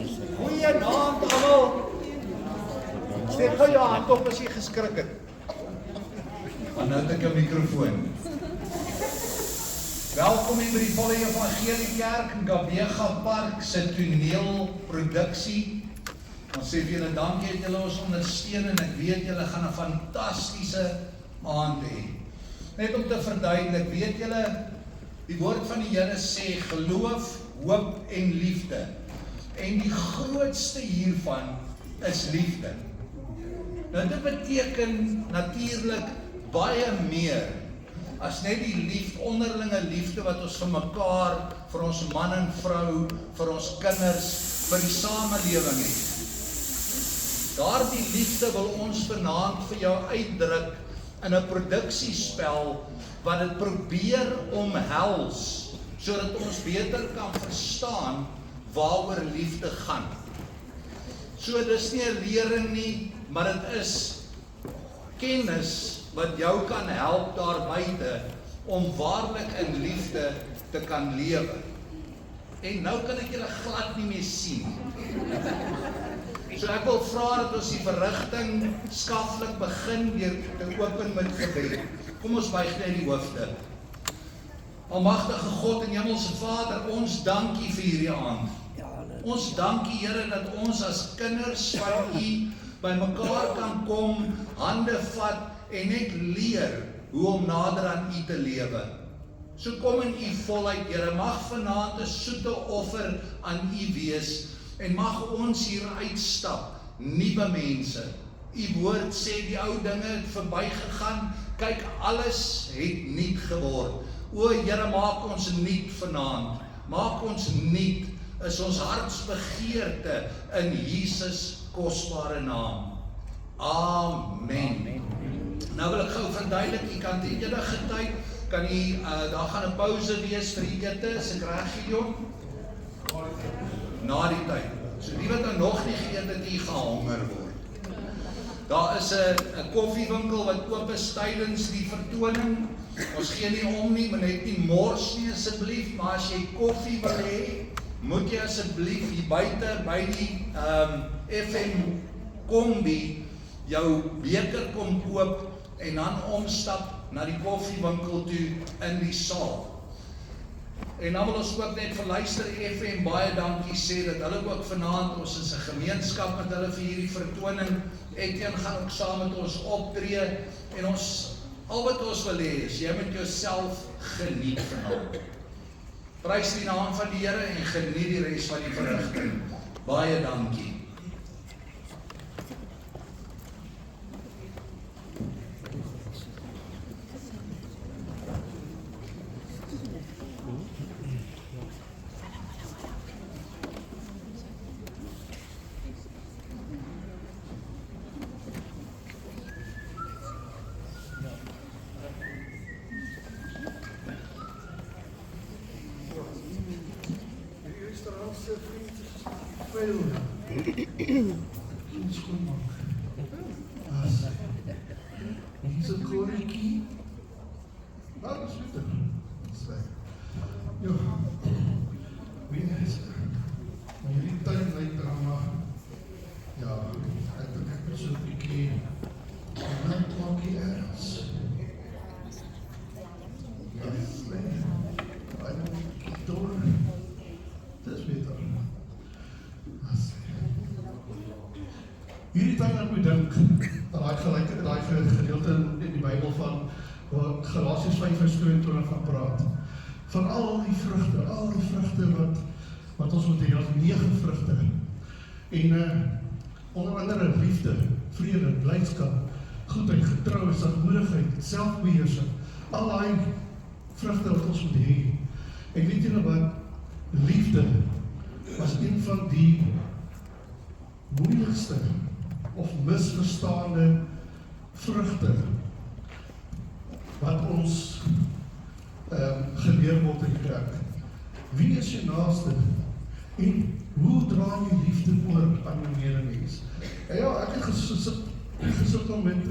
Goeienaand almal. Steek gou jou hand op as jy geskrik het. Want nou het ek 'n mikrofoon. Welkom hier by die Volle Evangelie Kerk in Gabega Park se toneelproduksie. Ons sê vir julle dankie dat julle ons ondersteun en ek weet julle gaan 'n fantastiese aand hê. Net om te verduidelik, weet julle, die woord van die Here sê geloof, hoop en liefde. En die grootste hiervan is liefde. Nou dit beteken natuurlik baie meer as net die liefde, onderlinge liefde wat ons vir mekaar, vir ons man en vrou, vir ons kinders, vir die samelewing het. Daardie liefde wil ons vanaand vir jou uitdruk in 'n produksiespel wat dit probeer omhels, sodat ons beter kan verstaan waaroor liefde gaan. So dis nie 'n lering nie, maar dit is kennis wat jou kan help daar buite om waarlik in liefde te kan lewe. En nou kan ek julle glad nie meer sien. So ek wil vra dat ons die verrigting skaflik begin deur te open met gebed. Kom ons buig net die hoofde. Almagtige God en Hemelse Vader, ons dankie vir hierdie aand. Ons dankie Here dat ons as kinders van U by mekaar kan kom, hande vat en net leer hoe om nader aan U te lewe. So kom in U volheid, Here, mag vanaand 'n soete offer aan U wees en mag ons hier uitstap, nuwe mense. U woord sê die ou dinge het verbygegaan, kyk alles het nuut geword. O Here, maak ons nuut vanaand. Maak ons nuut is ons hartsbegeerte in Jesus kosbare naam. Amen. Nou wil ek gou verduidelik, u kan teen enige tyd, kan u, daar gaan 'n pouse wees vir die ete, is ek reg Gideon? Na die tyd. So die wat dan nog nie geëet het, die gaan honger word. Daar is 'n koffiewinkel wat oop is tydens die vertoning. Ons gee nie om nie, maar net nie mors nie asseblief, maar as jy koffie wil hê, moet jy asseblief hier buite by die FM Kombi jou beker kom koop en dan omstap na die koffiewinkel toe in die saal. En dan wil ons ook net vir Luister FM baie dankie sê dat hulle ook vanaand, ons is 'n gemeenskap met hulle vir hierdie vertoning. Etienne gaan ook saam met ons optree en ons, al wat ons wil hê is, jy moet jouself geniet vanaand. Prys die naam van die Here en geniet die res van die verrigting. Baie dankie. Hier is 'n korretjie. Wat is dit? Ja. Wie is dit? Hierdie tydlyn drama. Ja, ek dink ek moet so 'n bietjie net klokkie erns. Ja, ek moet door. Dis beter. Hierdie tyd dat ek dink, daai gedeelte in die Bybel van Galasiërs 5:22 van praat. Van al die vrugte wat ons moet hê, ons 9 vrugte. En onder andere liefde, vrede, blydskap, goedheid, getroue, sagmoedigheid, selfbeheersing. Al daai vrugte wat ons moet hê. En weet julle wat? Liefde was een van die moeilikste of misverstaande vrugte wat ons geleer word in die kerk. Wie is jou naaste? En hoe dra jy liefde oor aan jou medemens? Ja, ek het gesit om met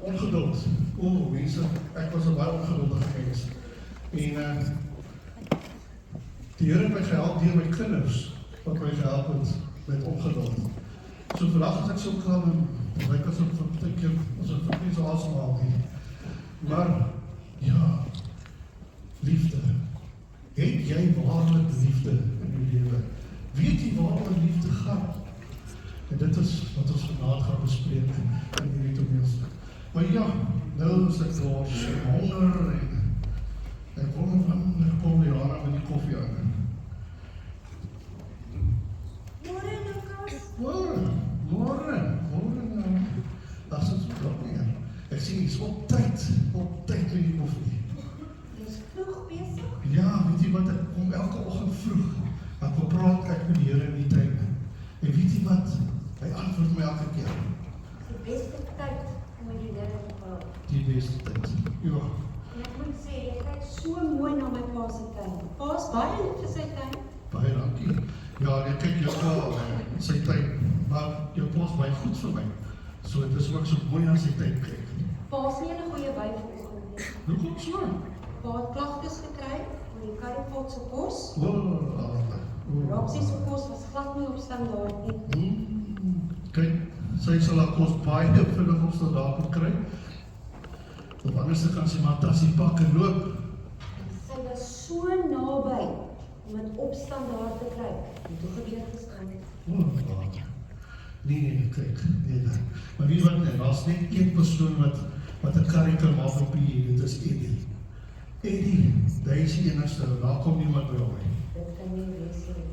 ongeduld. Mense, ek was 'n baie ongeduldige mens. En Die Here het my gehelp deur my kinders, wat my gehelp het met ongeduld. So vandag as ek so klaar en lyk as ek vir 'n keer, as ek nie so asemhaal nie. Maar, ja, liefde. Het jy waarlik liefde in die lewe? Weet jy waaroor liefde gaan? En dit is wat ons vanavond gaan bespreek in hierdie toneelstuk. Maar ja, nou is ek daar honger en ek wonder van kom die Jana met die koffie aan. Môre, Lukas. Môre. Daar sit so klop nie. Ek sien jy is op tyd met die koffie. Jy's vroeg besig. Ja, weet jy wat, ek kom elke oggend vroeg, dan kom praat ek met die Here in die tuin. En weet jy wat, hy antwoord my elke keer. Die beste tyd om met die Here te praat. Die beste tyd. Ja, En ek moet sê, jy kyk so mooi na my pa se tuin. Pa's baie lief vir sy tuin. baie dankie. Ja, ek kyk jou pa in sy tuin, maar jou pa is baie goed vir my. So het is ook so mooi aan sy tuin kyk. Pa's nie 'n goeie by vanoggend nie. Hoekom so? Pa het klagtes gekry oor die Currypot se kos. Roxy Roxy se kos was glad nie op standaard nie. Kyk, sy sal haar kos baie vinnig op standaard moet kry. Of anders gaan sy maar tassie pak en loop. Sy was so naby om dit op standaard te kry. En toe gebeur gister. Nee, kyk, nee. Maar wie wat nie, daar's net een persoon wat 'n curry kan maak op die, dit is Eddie. Eddie, hy is die enigste, daar kom niemand by hom nie. Dit kan nie wees nie.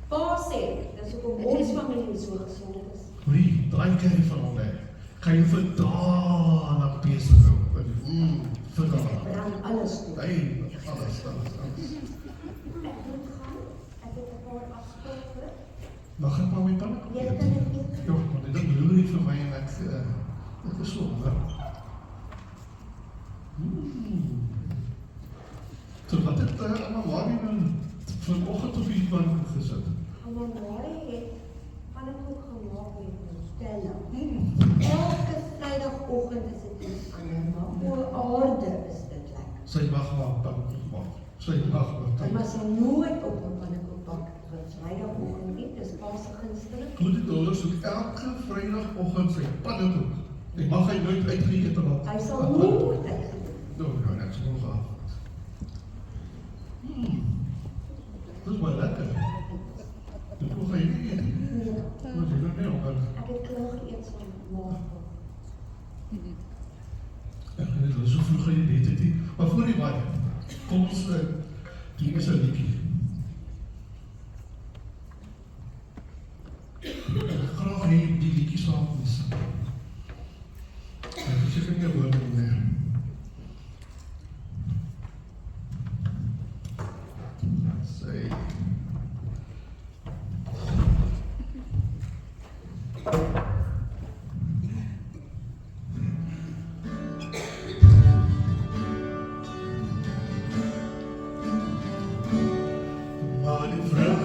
Pa sê, dis hoekom ons familie so gesond is. Wie, draai curry van hom weg. Kan jy vir dae na besig hou. Vir dae. Brand alles toe. Hey, alles. Ek moet gaan. Ek het 'n paar afsprake. Mag ek maar my pannenkoek Jy eet? kan dit eet. Ja, want dit loer nie vir my en ek is so honger. So wat het Anna Marie nou vanoggend op die pannenkoek gesit? Ouma Marie het pannenkoek gemaak met Nutella. Elke Vrydagoggend is dit iets anders, maar oor aarde is dit lekker. Sy mag maar pannenkoek maak. Sy mag Hy maar. was nooit op 'n pannenkoek bak vir Vrydagoggend nie, dis pa se gunsteling. Moet die dollars soek elke Vrydagoggend sy pannenkoek. Die mag hy nooit uitgeëet word. Hy sal nooit uitgedoen. Nou, net so gaan. Dit is baie lekker. Dit hoor jy nie. Nee, Wat jy nou nie op. ek het klaar geëet so maak. Ek weet nie, so vroeg gaan jy weet het nie. Maar voor die baie, kom ons doen eens 'n liedjie. Ek graag hê jy die liedjie saam moet sing. Ek is seker nie woorde nie. Sê. Maar die vrug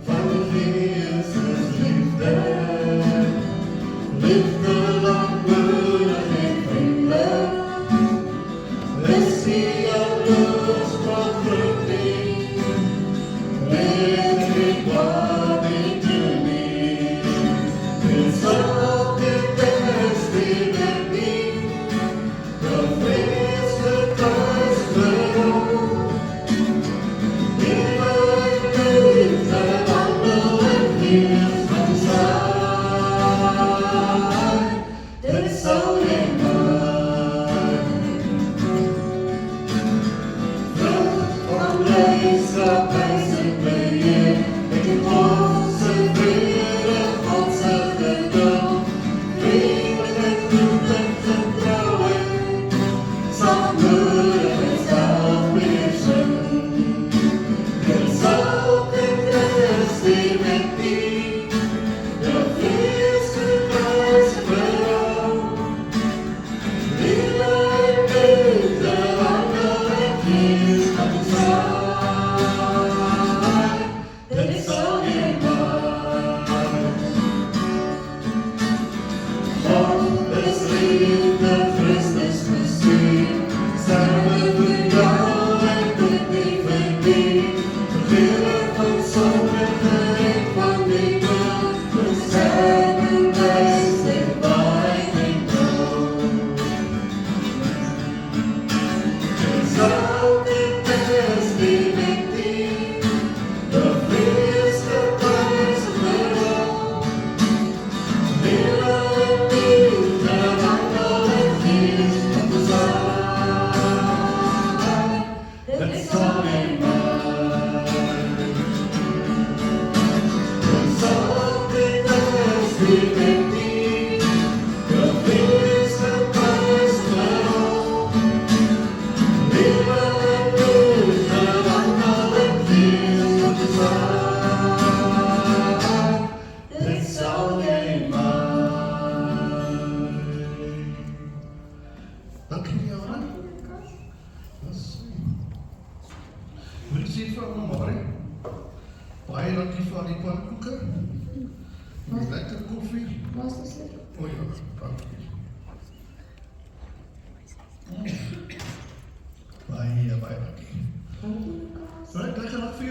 van die Gees is liefde, liefde langmoedig en vriendelijk.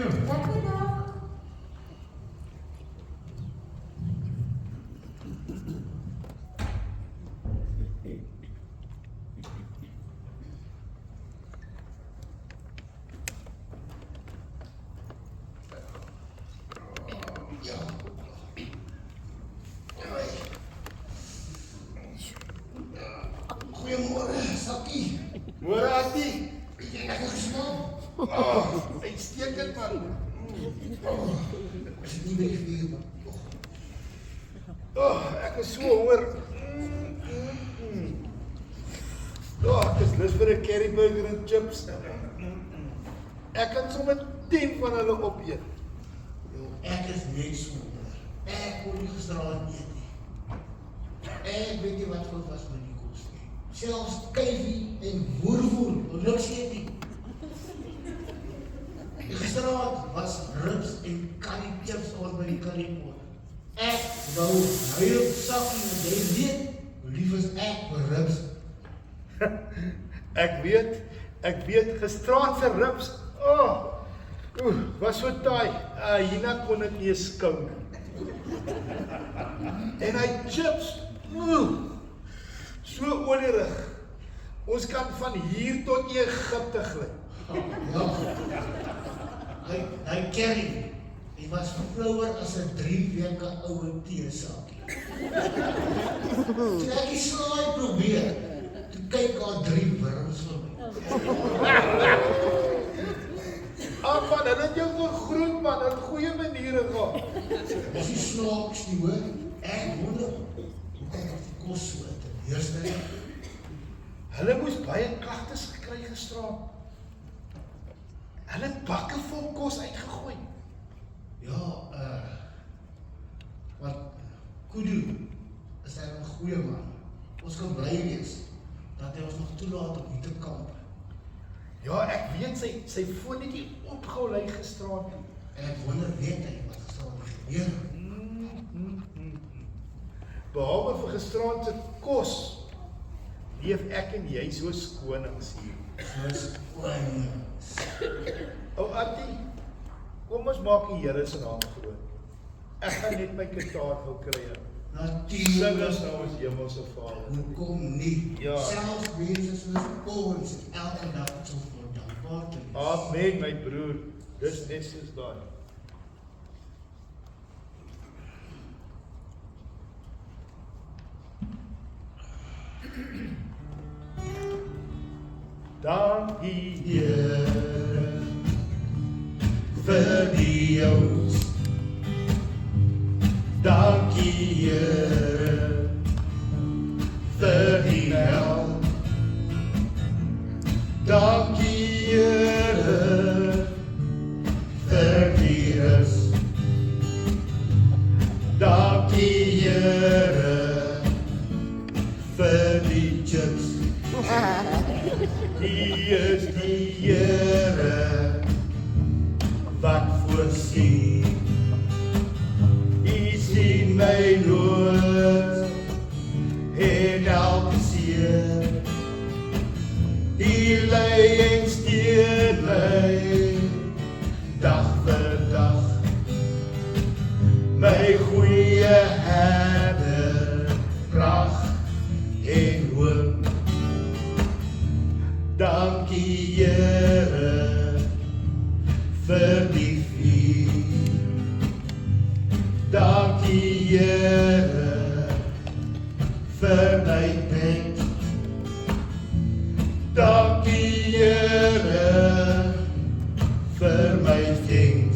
jou. Lekker dag. Goeiemôre, Sakkie. Môre Attie. Het jy lekker geslaap? Uitstekend man. Is dit nie weer vir man? Ek is so honger. Ek is lus vir 'n curry burger en chips. Ek kan sommer 10 van hulle opeet. Ek is net so honger. Ek kon nie gisteraand eet nie. Ek weet nie wat fout was met die kos nie. Selfs kuifie en woerwoer, kon niks eet nie. Gisteraand was ribs en curry chips oor by die currypot. Ek wou huil Sakkie, want jy weet, hoe lief is ek vir ribs. Ek weet, gisteraand se ribs, was so taai, hierna kon ek nie eens skou nie. En hy chips, so olierig, ons kan van hier tot Egipte glip. Ja, hy curry, die was vlouer as 'n 3 weke oue teesaakie. Toe ek die slaai probeer, toe kyk daar 3 wurms vir my. Man, hulle het jou gegroet man, het goeie maniere gehad. Dis die snaaks nie hoor, ek wonder, hoe kan ek die kos so teleurstelling? Hulle moes baie klagtes gekry gisteraand. Hulle het bakke vol kos uitgegooi. Ja, wat Kudu is hy 'n goeie man. Ons kan bly wees dat hy ons nog toelaat om hier te kamp. Ja, ek weet sy foon het nie opgehou lei gisteraand nie. En ek wonder, weet hy wat gisteraand gebeur? Behalwe vir gisteraand se kos, leef ek en jy so skonings hier. Soos konings. Attie, kom ons maak die Here se naam groot. Ek gaan net my kitaar gou kry. Sing ons nou ons hemelse Vader. Hoekom nie? Ja. Selfs mense soos ons het elke dag so voor dankbaar te wees. Amen, my broer. Dis net soos daai. Dankie Here vir die ons. Dankie Here vir die help. Dankie Here vir die rus. Dankie Here vir die chips. Die is die Here wat voorsien. U sien my nood en elke seer. U lei en steun my dag vir dag. My goeie herder, krag en hoop. Dankie Here vir die vuur. Dankie Here vir my bed. Dankie Here vir my kind.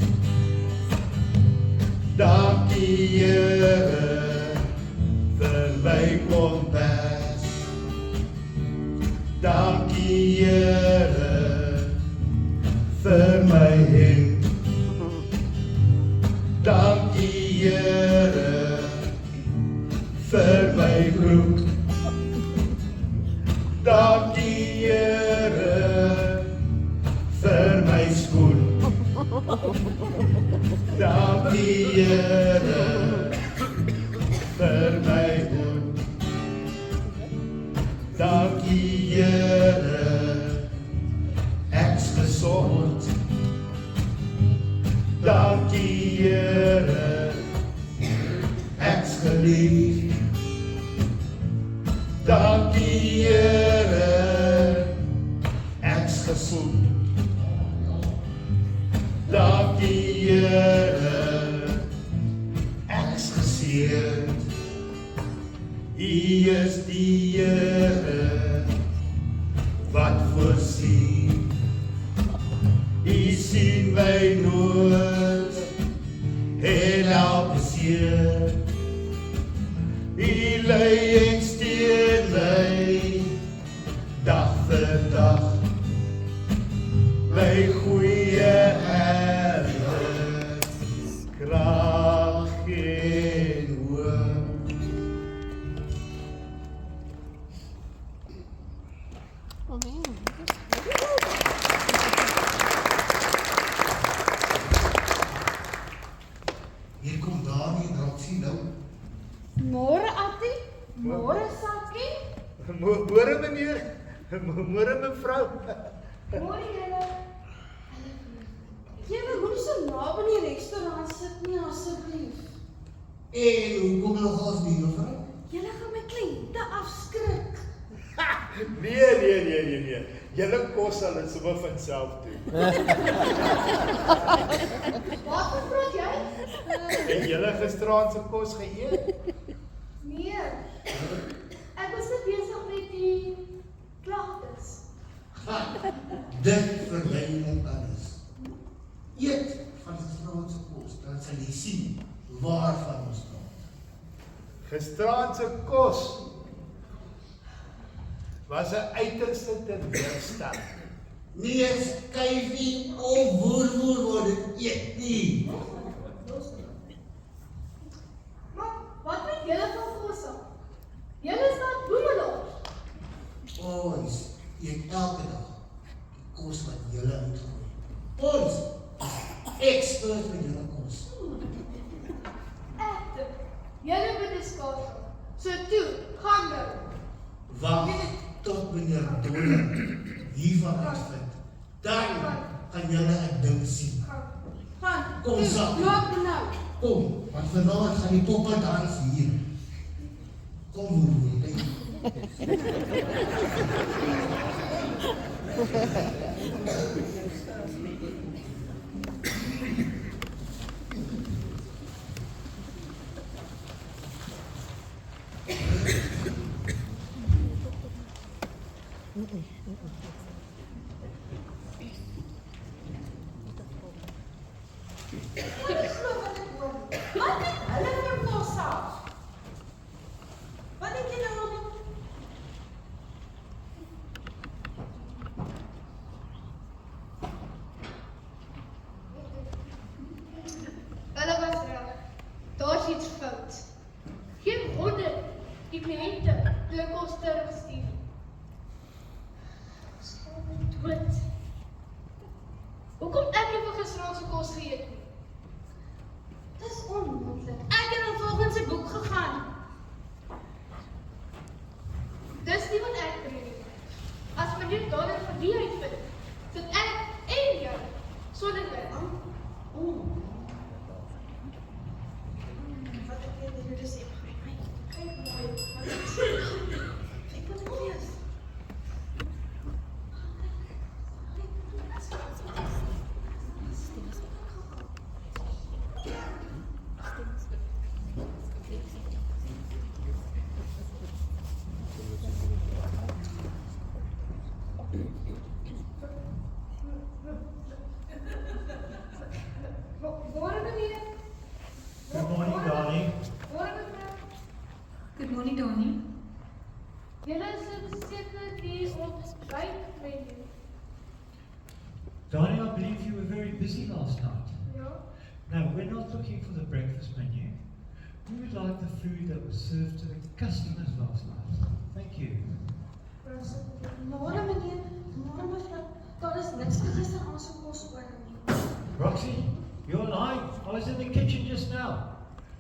Dankie Here vir my kompas. Dankie Here vir my hemd. Dankie Here vir my broek. Dankie Here vir my skoen. Dankie Here vir my hond. Dankie Here ek's gesond. lief. Dankie Here, ek's gesond. Dankie Here, ek's geseënd. U is die Here wat voorsien. U sien my nood en elke seer. U lei en steun my dag vir dag. My goeie Here, krag en hoop. Hier kom Dani en Roxie nou. Môre Attie, môre Sakkie. Môre meneer, môre mevrou. Môre julle. Julle moenie so naby in die restaurant sit nie asseblief. En hoekom nog ons nie, mevrou? Julle gaan my kliënte afskrik. Nee. Julle kos sal dit sommer van self doen. Wat praat jy? Het julle gisteraand se kos geëet? Nee. Ek was net besig met die klagtes. Dit verduidelik alles. Eet van gisteraand se kos, dan sal jy sien waarvan ons praat. Gisteraand se kos was 'n uiterste teleurstelling. Nie skyfie of woer word dit eet nie. Maar wat met julle van Gosa? Julle is daar bloemelaars. Ons eet elke dag die kos wat julle uitgooi. Ons is expert met julle kos. Ek, julle moet dit skaars. So toe, gaan nou. Wag tot meneer Donner hiervan uitvind. Dan kan julle 'n ding sien. Gaan. Kom, toe, Sakkie. loop nou. Kom, want vanaand gaan die poppe dans hier. Kom woer, denk. Wat het hulle vir Gosa? Wat het jy nou op? Hulle was reg. Daar's iets fout. Geen wonder die kliënte die kos terugstuur. Dood. Hoekom ek nie vir gisteraand se kos geëet nie? Dis onmoontlik. Ek het al volgens sy boek gegaan. Dis nie wat ek doen nie. As meneer Donner vir die uitvind, sit ek en jou sonder werk. Wat ek net hier sê. Kyk mooi. Kyk wat mooi is. Môre meneer. Good morning, darling. Môre mevrou. Good morning, Donnie. Julle is seker die ontbytmenu. Darling, I believe you were very busy last night. Ja. No, we're not looking for the breakfast menu. We would like the food that was served to the customers last night. Thank you. Môre meneer. Môre mevrou. Daar is niks vir gisteraand se kos oor nie. Roxy, you're lying. I was in the kitchen just now.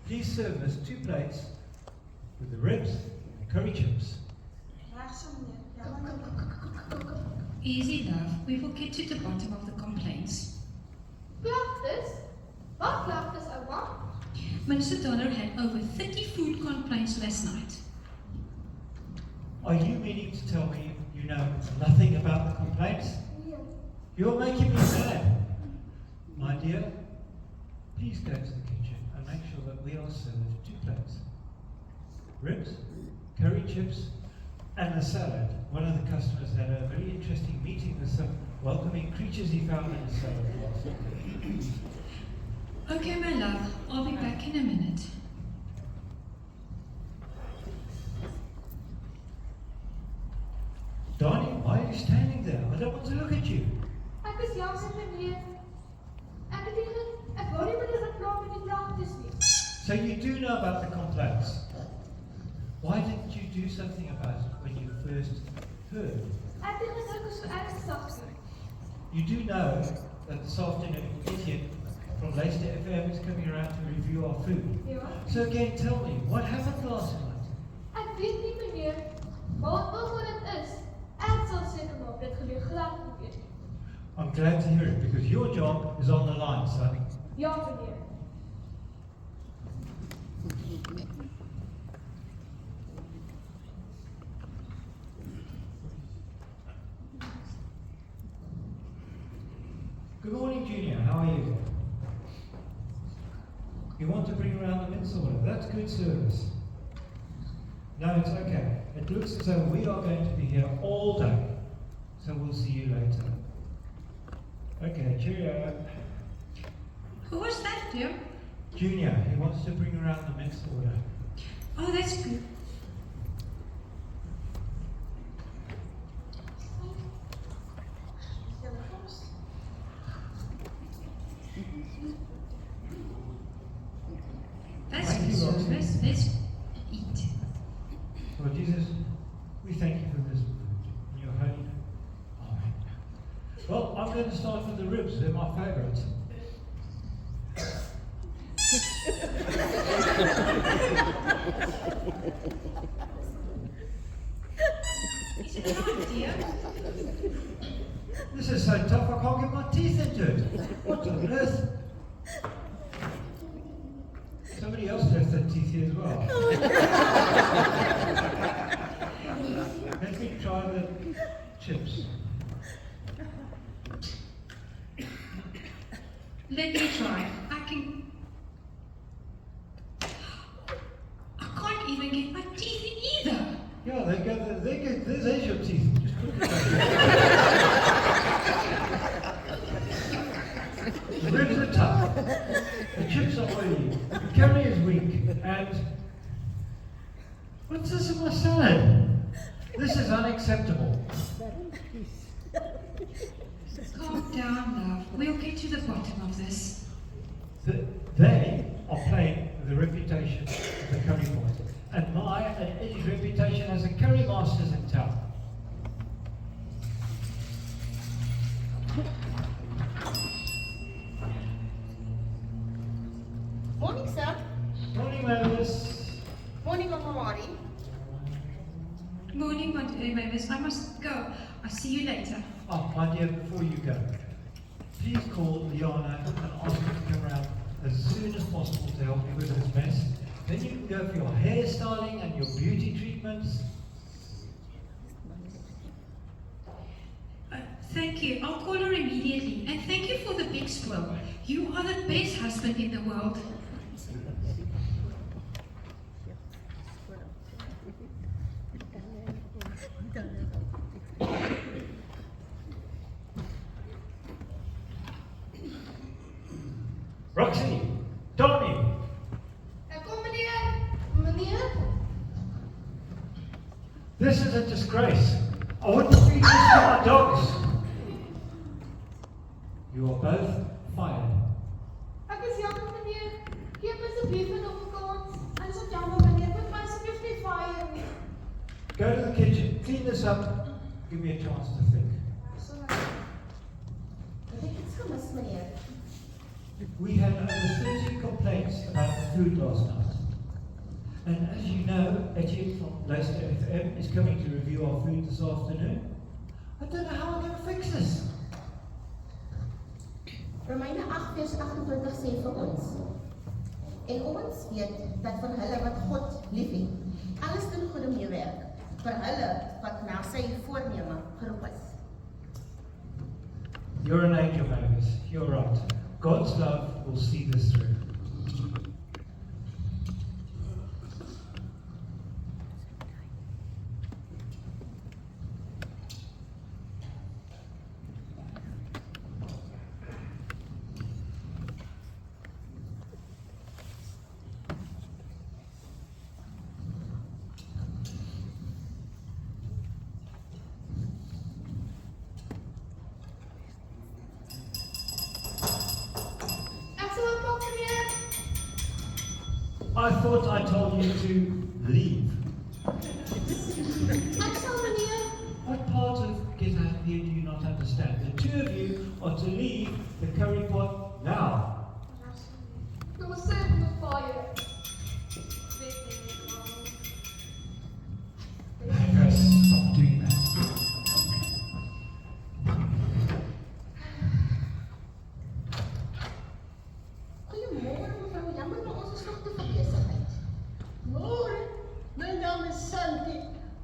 Please serve us 2 plates with the ribs and the curry chips. Reg so meneer. Ja. Easy, love. We will get to the bottom of the complaints. Klagtes? Wat klagtes, ouma? Minister Donner had over 30 food complaints last night. Are you meaning to tell me you know nothing about the complaints? Nee. You're making me mad. My dear, please go to the kitchen and make sure that we are served 2 plates. Ribs, curry chips, and a salad. One of the customers had a very interesting meeting with some welcoming creatures he found in his salad last night. Okay, my love, I'll be back in a minute. Donnie, why are you standing there? I don't want to look at you. Ek is jammer meneer. Ek wou nie met julle praat met die klagtes nie. So you do know about the complaints. Why didn't you do something about it when you first heard? Ek het gedink is so ernstig. You do know that this afternoon Etienne from Leicester FM is coming around to review our food. Ja. So again, tell me, what happened last night? Ek weet nie meneer. Maar ook wat dit is. Ek sal seker maak dit gebeur glad nie weer. I'm glad to hear it because your job is on the line, son. Ja meneer. Good morning, Junior. How are you? You want to bring around the mince order? That's good service. No, it's okay. It looks as though we are going to be here all day. So we'll see you later. Okay, cheerio. Who was that, dear? Junior, he wants to bring around the mince order. Oh, that's good. That's Thank good you, Roxy. service. Let's eat. Lord Jesus, we thank you for this food in your holy name. Amen. Well, I'm going to start with the ribs. They're my favourites. Is it hot, dear? This is so tough I can't get my teeth into it. What on earth? Somebody else left their teeth here as well. Let me try the chips. Let me try. I can't even get my teeth in either. Yeah, they go. There's your teeth. Just put them back. The ribs are tough. The chips are oily. The curry is weak. And what's this in my salad? This is unacceptable. Calm down, love. We'll get to the bottom of this. They are playing with the reputation of the curry point. And my and Eddie's reputation as a curry masters in town. Morning, sir. Morning, Mavis. Morning, Mama Mari. Morning, Mavis. I must go. I'll see you later. Oh, my dear, before you go, please call Liana and ask her to come around as soon as possible to help you with this mess. Then you can go for your hairstyling and your beauty treatments. Thank you. I'll call her immediately. And thank you for the big spoil. You are the best husband in the world. Roxy, Donnie, Ek kom meneer. this is a disgrace. I wouldn't feed this to my dogs. You are both fired. Ek is jammer meneer. Geef asseblief nog 'n kans. Ek is jammer meneer. Moet my asseblief nie fire nie. Go to the kitchen, clean this up, give me a chance to think. Het ek iets gemis, meneer? We had over 30 complaints about the food last night. And as you know, Etienne from Leicester FM is coming to review our food this afternoon. I don't know how I'm going to fix this. Romeine 8 vers 28 sê vir ons: En ons weet dat van hulle wat God liefhet, alles ten goeie meewerk, vir hulle wat na sy voorneme geroep is. You're an angel, Mavis. You're right. God's love will see this through. I thought I told you to leave. Ek sal meneer, What part of Get Out Here do you not understand? The two of you are to leave the curry pot now. We will serve the fire. Mavis, stop doing that. goeiemôre mevrou, jammer maar ons is nog te verbesigheid. Môre, my naam is Sandy.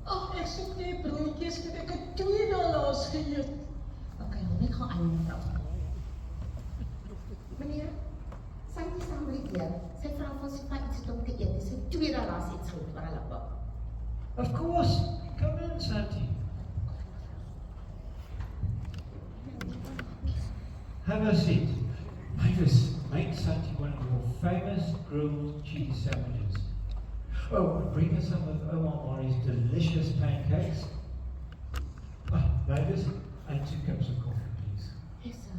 Ag, ek soek net broodjies, want ek het 2 dae laas geëet. Ok, net gaan aan mevrou. Meneer, Sandy staan by die deur. Sy vra vir ons of hy iets het om te eet. Sy het 2 dae laas iets gehoor vir hulle pa. Of course. Come in, Santi. Have a seat. Mavis, make Santi one of your famous grilled cheese sandwiches. Oh, bring her some of Omar Mori's delicious pancakes. Ah, Mavis, and 2 cups of coffee, please. Yes, sir.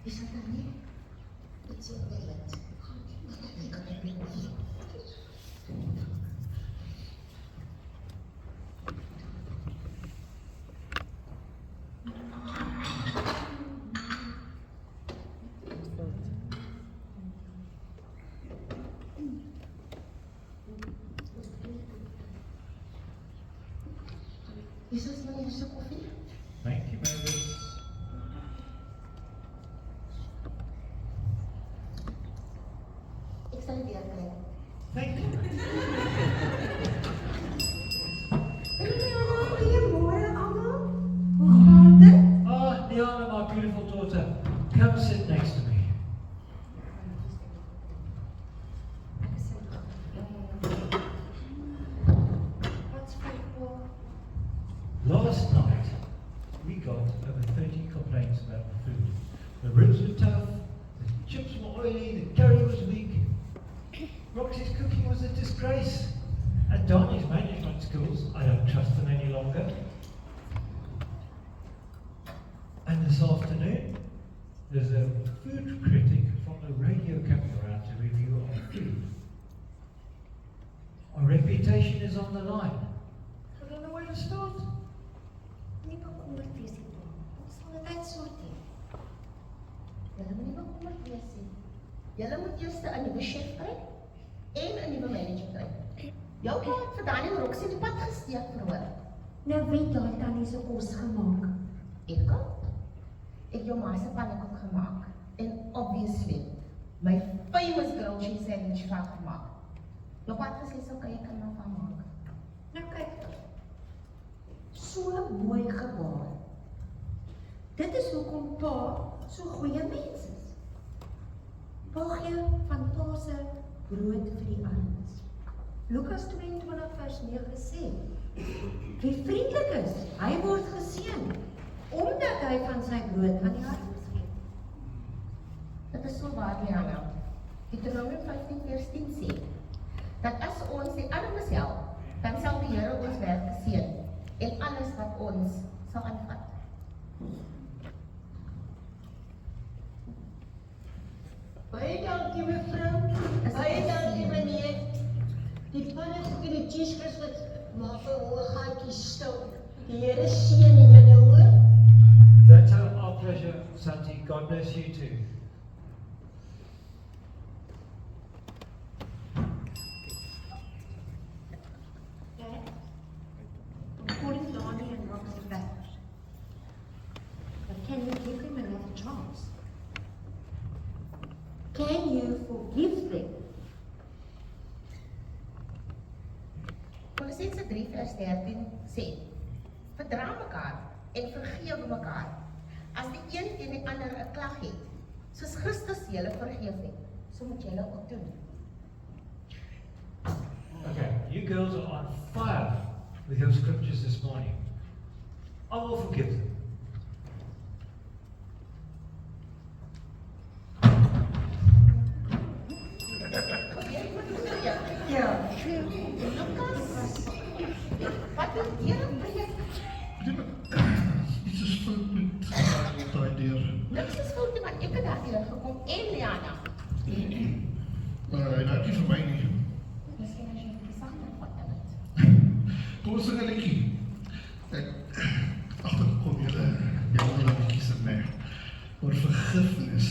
Is dat dan niet? Het is ook wel het. Ik kan het niet. Is dat meneer zijn koffie? Thank you, Mavis. Ik zal het weer krijgen. Thank you. Goeiemôre almal. Hoe gaan dit? Ah, Liana, my beautiful daughter, come sit next to me. Wat's football? Last night, we got over 30 complaints about the food. The ribs were tough, the chips were oily, the curry was weak. Roxy's cooking was a disgrace. And Donnie's management skills, I don't trust them any longer. And this afternoon, there's a food critic from the radio coming around to review our food. Our reputation is on the line. I don't know where to start. Nie bekommerd wees nie, pa. Ons sal dit uitsorteer. Julle moet nie bekommerd wees nie. Julle moet eers 'n nuwe chef kry en 'n nuwe manager kry. Jou pa het vir Daniel Roxy die pad gesteek verhoor. Nou wie daai tannie se kos gemaak? Ek kan. Ek jou ma se pannenkoek gemaak. En obviously, my famous grilled cheese sandwich van gemaak. Jou pa het gesê so kan jy kan nou van maak. Nou kyk. So mooi gebaar. Dit is hoekom pa so goeie mens is. Pa gee van pa se brood vir die armes. Lukas 22 vers 9 sê, wie vriendelik is, hy word geseën, omdat hy van sy brood aan die armes gee. Dit is so waar, Liana. Deuteronomium 15 vers 10 sê, dat as ons die armes help, dan sal die Here ons werk seën. en alles wat ons sal aanvat. Baie dankie mevrou. Baie dankie meneer. Die pannes en die cheesekers wat maak vir hoë gaatjies stil. Die Here seën julle hoor. That's our pleasure, Santi. God bless you too. Dad, I'm calling Lonnie and Roxy back. But can you give them another chance? Can you forgive them? Kolossense 3 vers 13 sê, verdra mekaar en vergewe mekaar, as die een teen die ander 'n klag het, soos Christus julle vergeef het, so moet julle ook doen. Okay, you girls are on fire with your scriptures this morning. I will forgive them. Ja. Lukas, wat doen julle preek? Iets is fout met daai deur. Niks is fout nie, want ek het daar gekom en Liana. Maar hy raak nie vir my nie. Miskien as jy die sagter vat dit. Kom ons sing 'n liedjie. Ek agterkom julle wil liedjie sing mee. Oor vergifnis.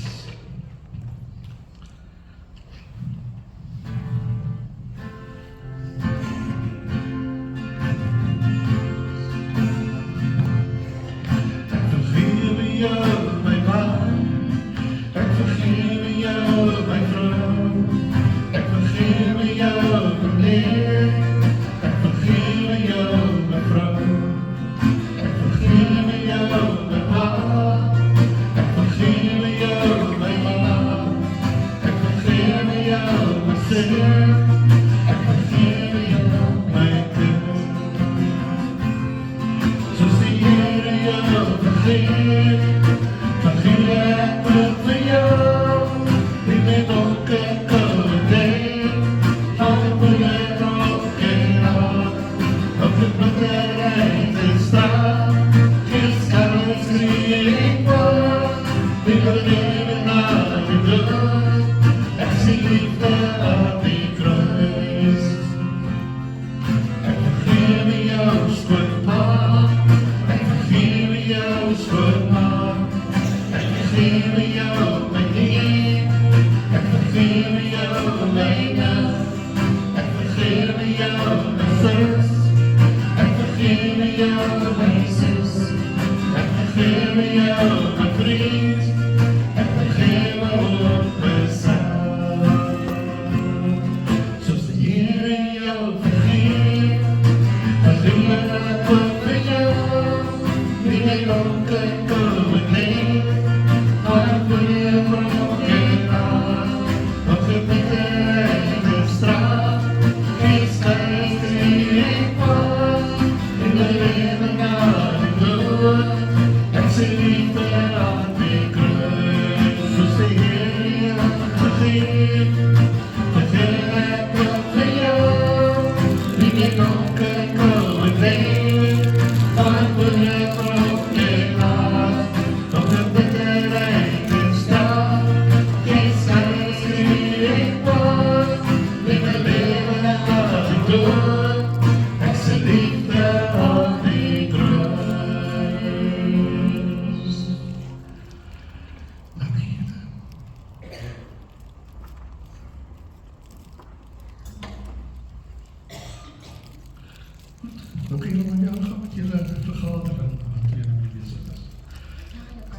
Dan kun je nog aan gaan met je vergadering wat je ermee bezig is.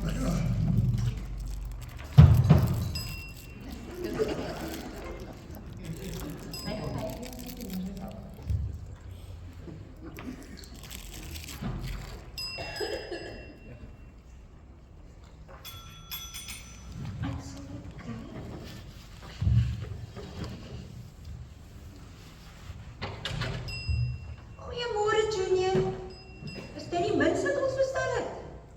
Nou ja.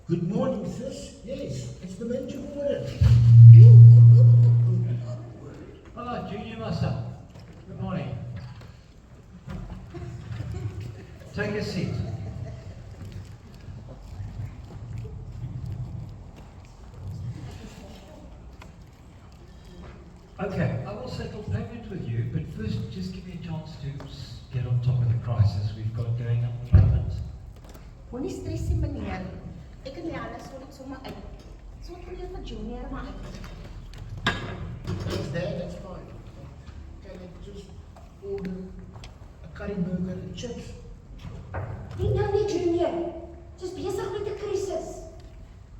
Good morning, sis. Yes, it's the Benji Morning. Hello, Junior Master. Good morning. Take a seat. Okay, I will settle payment with you, but first just give me a chance to get on top of the crisis we've got going at the moment. Moenie stres nie, meneer. Ek en Liana sal dit sommer uit. So wat meneer van Junior maar uit. Thanks, Dad, that's fine. Can I just order a curry burger and chips? Nie nou nie, Junior. Dis besig met 'n krisis.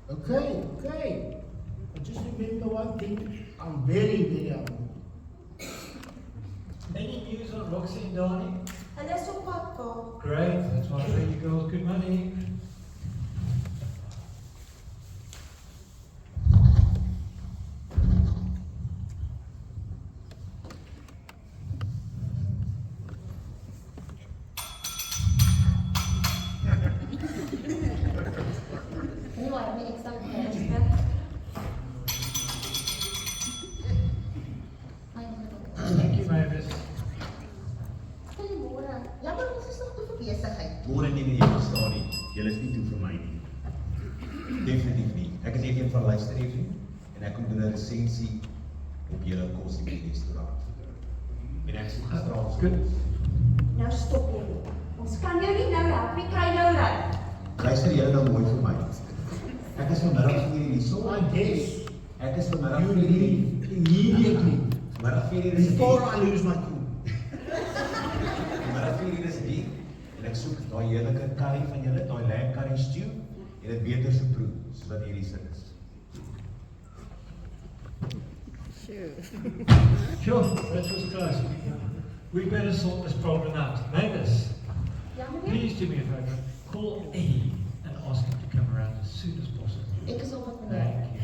Okay. But just remember one thing, I'm very, very hungry. Any news on Roxy and Donnie? Hulle is op pad, pa. Great, that's why I pay you girls good money. Nie waar nie, ek sal het. Thank you, Mavis. Goeiemôre. Jammer, ons is nog te veel besigheid. Môre nie, jy verstaan nie. Julle is nie toe vir my nie. Definitief nie. Ek is een van luisterefie en ek kom doen 'n resensie op julle kos in die restaurant. En ek soek gisteraand. Good. Nou stop jy. Ons kan jou nie nou help nie, kry nou ry. Luister julle nou mooi vir my. Ek is vanmiddag hier in die son. I guess Ek is vanmiddag you hier in die leave immediately Vanmiddag 4 uur is dit. before I lose my cool. Vanmiddag 4 uur is dit. En ek soek daai heerlike curry van julle, daai lamb curry stew en dit beter so proe soos wat hierdie sit is. Sure, that was close. We better sort this problem out. Mavis, Ja, meneer. please do me a favour. Call Eddie and ask him to come around as soon as possible. Ek is op wat meneer. Thank you.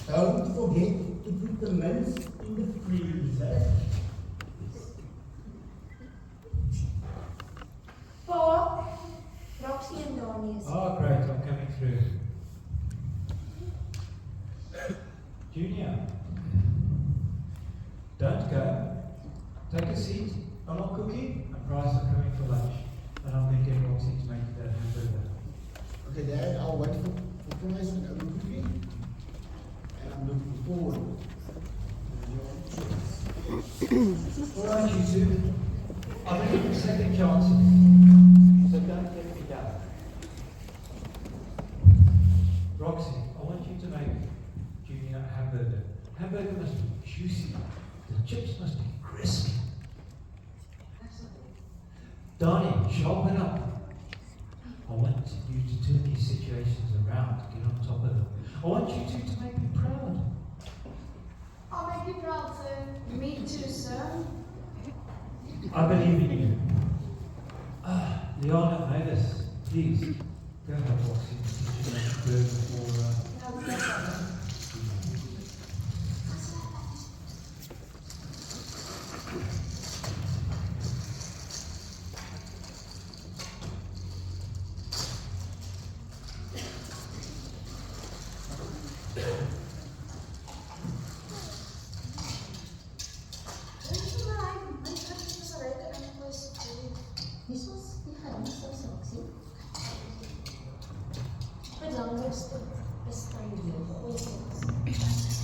Don't forget to put the mince in the freezer. Pa, Roxy en Donnie is. Oh, great, I'm coming through. Junior, don't go. Take a seat. I'm not cooking, and Bryce are coming for lunch. And I'm going to get Roxy to make that hamburger. Okay, Dad, I'll wait for Price and I'm cooking. And I'm looking forward to your chips. All right, you two. I'm going to give you second chances. So don't let me down. Roxy, I want you to make Junior a hamburger. Hamburger must be juicy. The chips must be crispy. Donnie, sharpen up. I want you to turn these situations around, get on top of them. I want you two to make me proud. I'll make you proud, sir. Me too, sir. I believe in you. Liana, Mavis, please, go have Roxy in the kitchen and burger for Belangrikste is tyd jou goeie.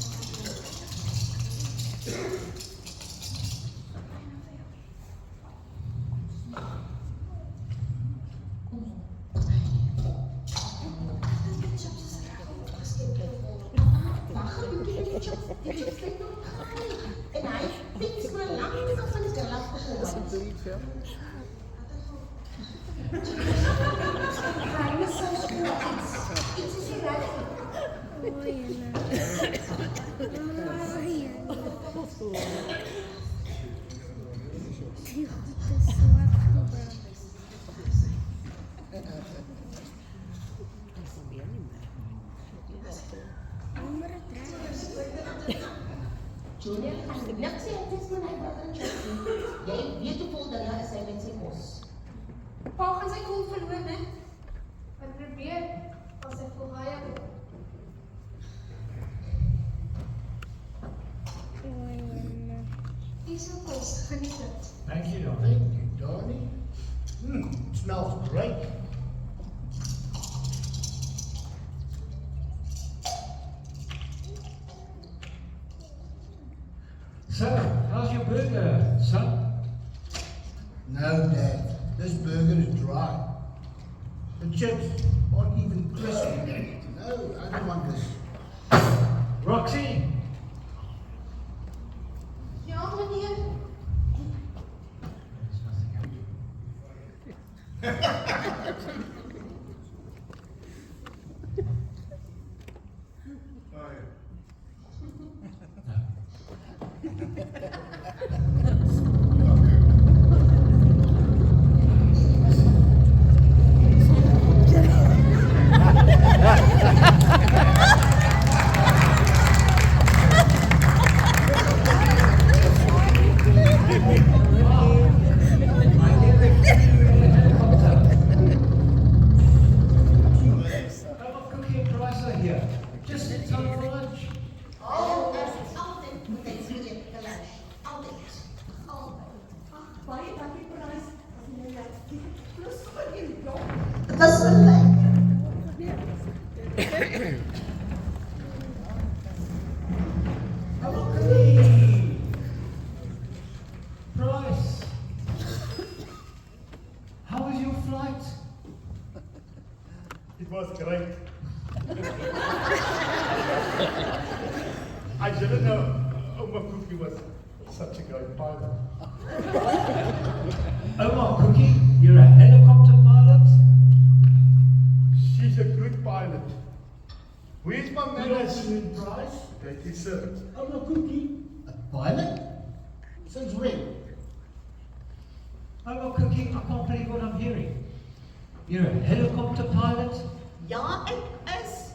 En hy fiets maar langs van die glas gekom. Hy is so skoon. Iets is nie reg nie. Junior gaan niks sê, het is maar hy wat aan chips nie. Jy weet hoe vol dinge is hy met sy kos. Pa gaan sy koel verloor, né? Ek probeer as ek vol gaai heb. Hier is een kos, geniet het. Thank you, Donnie. Thank you, Donnie. It smells great. So, how's your burger, son? No, Dad. This burger is dry. The chips aren't even crispy. No, I don't want this. Roxy! Ja, meneer. Cookie and Price are here. Just in time for lunch. Oh, as altyd moet hy so eet vir lunch. Altyd. Baie dankie Prys. Plus vir die blok. Dit was so lekker. Hello, Cookie! Price! How was your flight? It was great. I didn't know Oma Cookie was such a great pilot. Omar Cookie, you're a helicopter pilot? She's a good pilot. Where's my manners? Price? That is sir. I'm a cookie. A pilot? Since when? Omar Cookie, I can't believe what I'm hearing. You're a helicopter pilot? Ja, ek is.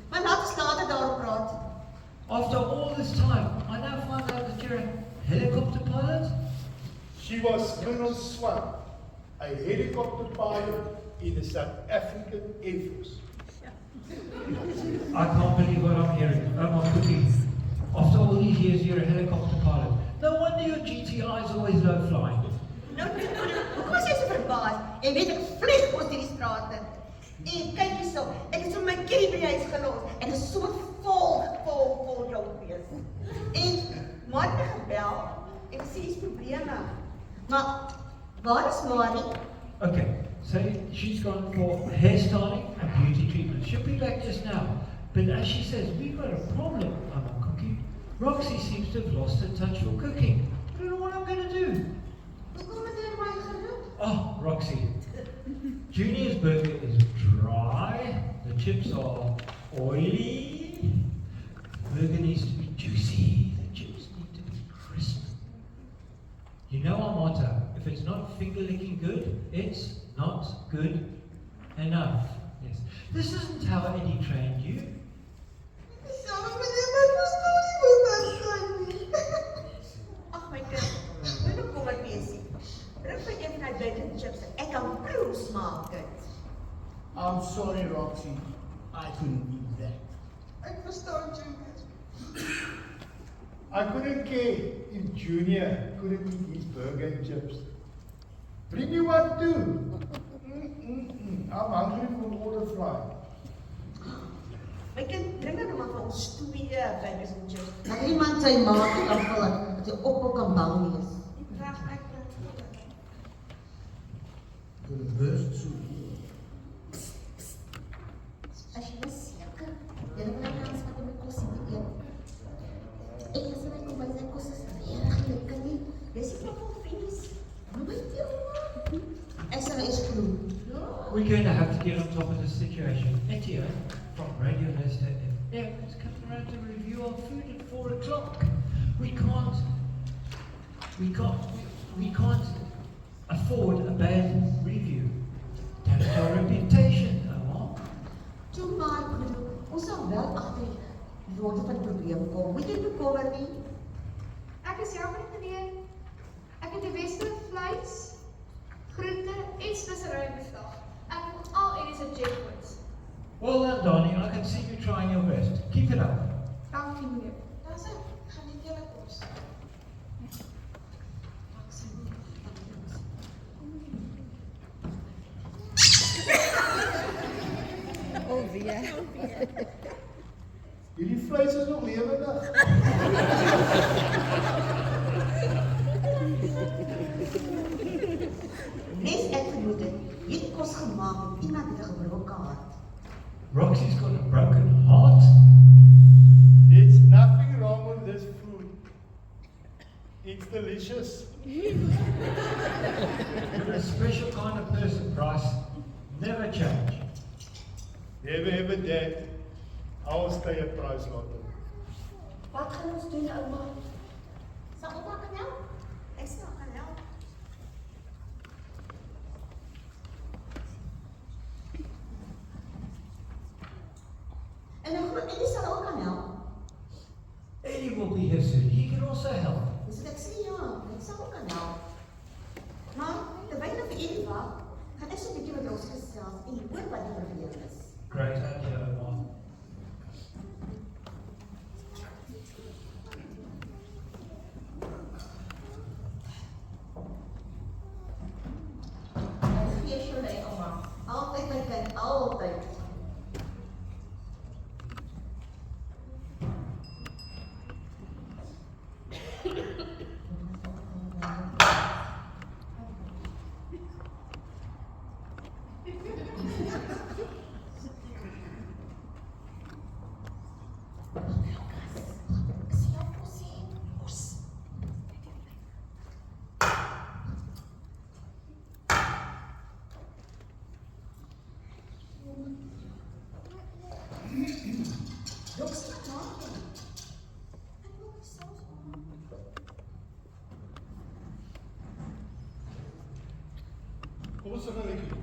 Maar laat ons later daarop praat. After all this time, I now find out that you're a helicopter pilot? She was Colonel Swan, a helicopter pilot in the South African Air Force. I can't believe what I'm hearing. Omar Cookie, after all these years, you're a helicopter pilot. No wonder your GTI is always low flying. Hoekom is jy so verbaas? En weet ek vlieg ons hierdie strate. En kyk hierso, ek het so my kerry by die huis gelos. Ek is so vol jonk wees. En man het gebel en gesê hier's probleme. Maar waar is Marie? Okay, so she's gone for hairstyling and beauty treatment. She'll be back just now. But as she says, we've got a problem, Omar Cookie. Roxy seems to have lost her touch for cooking. I don't know what I'm going to do. Hoekom het jy my geroep? Oh, Roxy. Junior's burger is dry. The chips are oily. The burger needs to be juicy. The chips need to be crisp. You know our motto, if it's not finger licking good, it's not good enough. Yes. This isn't how Eddie trained you. Ag my kind, moet ek kom met wees nie. Bring vir een van die bacon chips. Ek kan proe smaak dit. I'm sorry, Roxy. I couldn't eat that. Ek verstaan jy. I couldn't care if Junior couldn't eat his burger and chips. Bring you one too. I'm hungry for water fry. My kind, bring dan maar vir ons twee bacon en chips. Dat iemand sy maak kan vul, dat jy op kan bang wees. Ek vraag ek Voor het burst zo. As jy is seker, jy wil my kans wat om my kos te eet. Ek is my kom by sy kos is reg lekker nie. Dis nie van fees. Nooit jou. Ek sal eers glo. We're going to have to get on top of this situation. Etienne from Radio Leicester FM is coming around to review our food at 4 o'clock. We can't afford a bad review. Damage our reputation, Omar. Toe maar, Kudu, ons sal wel agter die woorde van die probleem kom. Moet jy bekommer nie? Ek is jammer meneer. Ek het 'n western vleis, groente en spesery beslag. Ek het al Eddie se checkpoints. Well done, Donnie. I can see you trying your best. Keep it up. Dankie meneer. Daar's gaan nie julle kos. Hierdie vleis is nog lewendig. Roxy's got a broken heart? There's nothing wrong with this food. It's delicious. You're a special kind of person, Price. Never change. Never ever Dad. I'll stay at Price Lotte. Wat gaan ons doen, ouma? Sal ouma kan help? Ek sal kan help. En dan groot Eddie sal ook kan help. Eddie will be here soon. He can also help. Dus ek sê ja, ek sal ook kan help. Maar terwyl ek vir Eddie wag, gaan ek so 'n bietjie met ons gesels en hoor wat die probleem is. Great idea, Omar. Ek gee jou lei, ouma. Altyd my kind, altyd. Kom ons gaan lekker.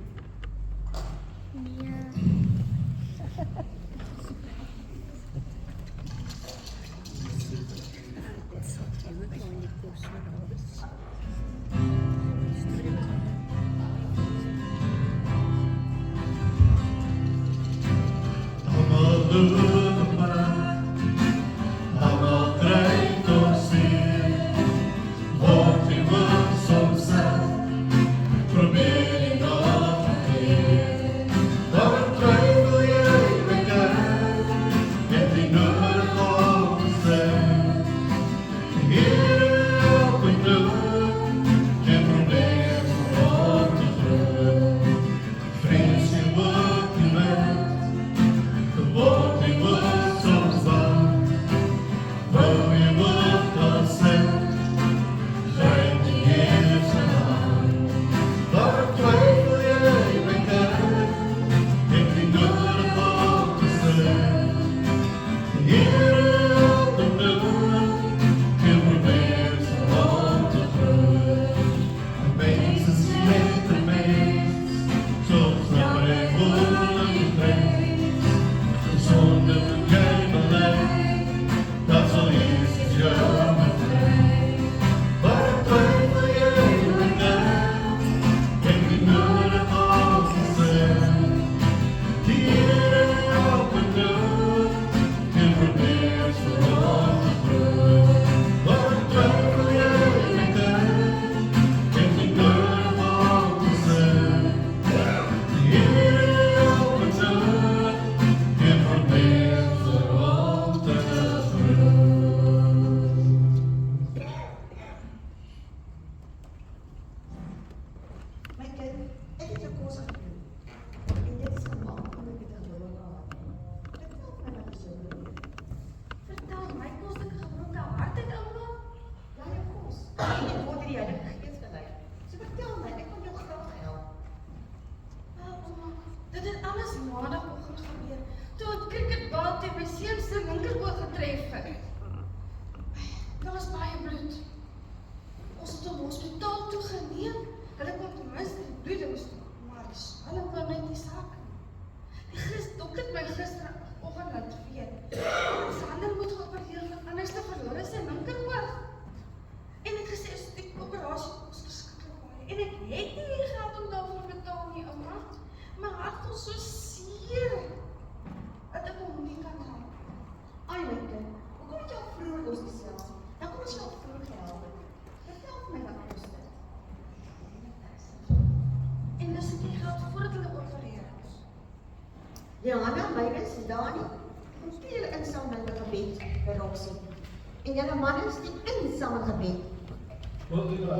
Johanna, Meines, Dani, ons doen julle insamelende gebed by Roxy. En julle mannes die insamelende gebed. Wat doen we?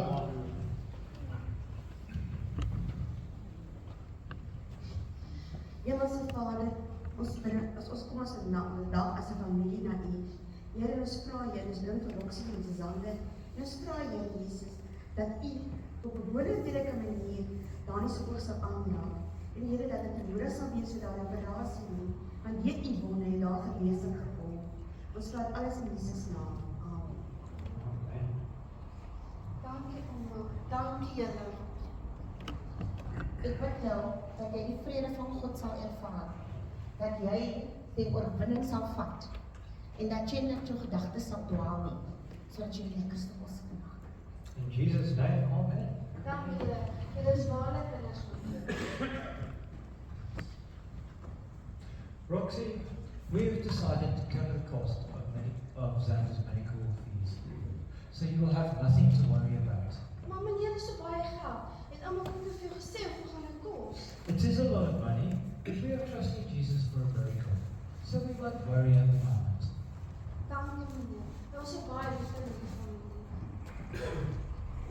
Hemelse Vader, Ons kom ons dag as 'n familie na U. Here, ons vra Here, ons bring vir Roxie in ons hande. En ons vra Here Jesus dat U op 'n wonderlike manier daardie sorg sal aanraak. En Here, dat dit nodig sal wees sodat daar 'n operasie doen, want weet U wonder en daar genesing gekom. Ons vra alles in Jesus naam. Amen. Amen. Dankie ouma. Dankie Here. Ek bid nou dat jy die vrede van God sal ervaar. Dat jy die oorwinning sal vat. En dat jy net jou gedagtes sal dwaal nie. Sodat jy die lekkerste kos kan maak. In Jesus' name, amen. Dankie Here. Dit is waarlik kinders goed. Roxy, we've decided to cover the cost of Xander's medical fees. So you will have nothing to worry about. Maar meneer, is so baie geld. En almal het te veel gesê of gaan dit kos? It is a lot of money, but we are trusting Jesus for a miracle. So we won't worry at the moment. Dankie meneer. Daar was so baie liefde in die familie.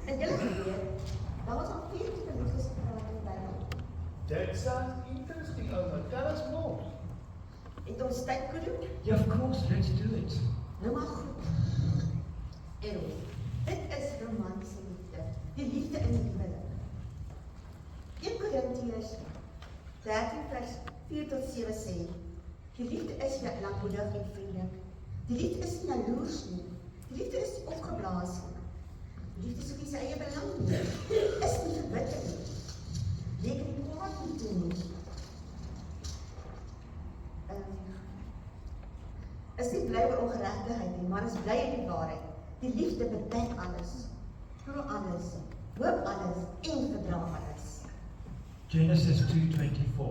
En julle weet, daar was al 14 liefdes gepraat in die Bybel. That sounds interesting, Oma. Tell us more. Het ons tyd gedoen? Yeah, of course, let's do it. Nou maar goed. Eros, dit is romantiese liefde. Die liefde in die huwelik. 1 Korintiërs 13 vers 4 tot 7 sê, die liefde is nie lankmoedig en vriendelik. Die liefde is nie jaloers nie. Die liefde is nie opgeblaas nie. Die liefde soek nie sy eie belang nie. Is nie verbitter nie. Reken nie kwaad nie toe nie. Is nie bly oor ongeregtigheid nie, maar is bly in die waarheid. Die liefde bedek alles, glo alles, hoop alles en verdra alles. Genesis 2:24.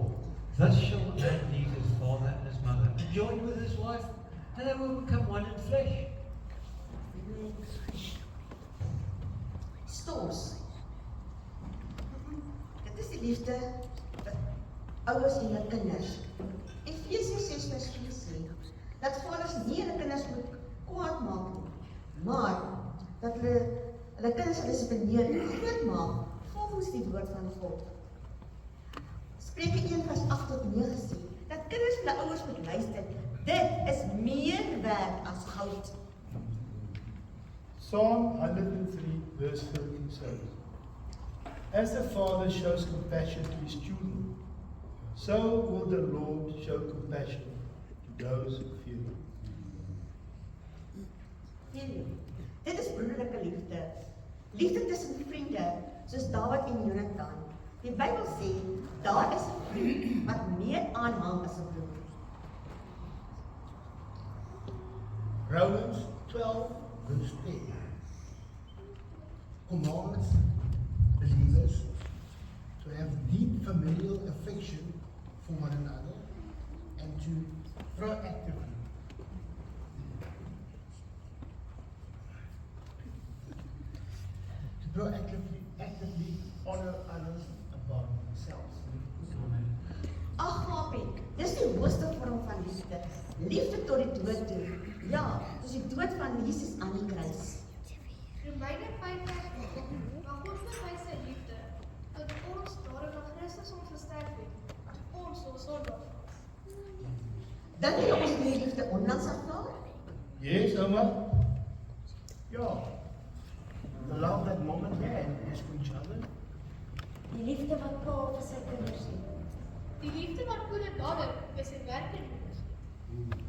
Thus shall a man leave his father and his mother, and join with his wife, and they will become one in flesh. Stors. Dit is die liefde wat ouers en hulle kinders. Efesiërs 6:4 sê dat vaders nie hulle kinders moet kwaad maak nie, maar dat hulle kinders dissiplineer en groot maak volgens die woord van God. Spreuke 1:8 tot 9 sê dat kinders hulle ouers moet luister. Dit is meer werd as goud. Psalm 103 verse 13 says, as the Father shows compassion to his children, so will the Lord show compassion to those who fear him. Dit is broederlike liefde. Liefde tussen vriende, soos Dawid en Jonathan. Die Bybel sê, daar is 'n vriend wat meer aanhang as 'n broer. Romans 12 verse 10 commands believers to have deep familial affection for one another and to proactively actively honor others above themselves. Agape, dis die hoogste vorm van liefde. Liefde tot die dood toe. Ja, soos die dood van Jesus aan die kruis. Romeine 5:8. Maar God bewys sy liefde tot ons daarom dat Christus ons gesterf het. Ons was sondig. Dink jy ons moet die liefde onlangs ervaar? Yes, Oma? Yeah. The love that mom and dad has for each other. Die liefde wat pa vir sy kinders het. Die liefde wat goede dader vir sy werk doen.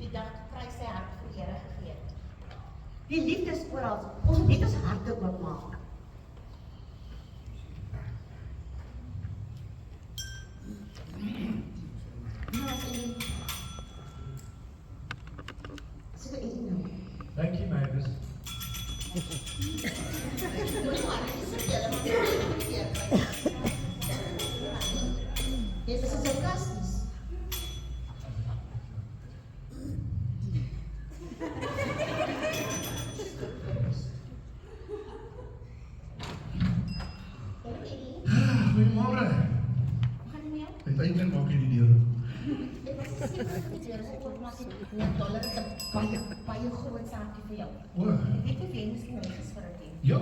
Die dag prys sy hart vir Here gegee het. Die liefde is oral. Ons moet net ons harte oopmaak. Thank you, Mavis. Dit is sarkasties. Goeiemôre. Uiteindelik maak jy die deur. Ek was seker dat die Here se oormaak $1 is 'n baie groot saakie vir jou. O, Ek weet nie of jy miskien reg is vir dit. ja.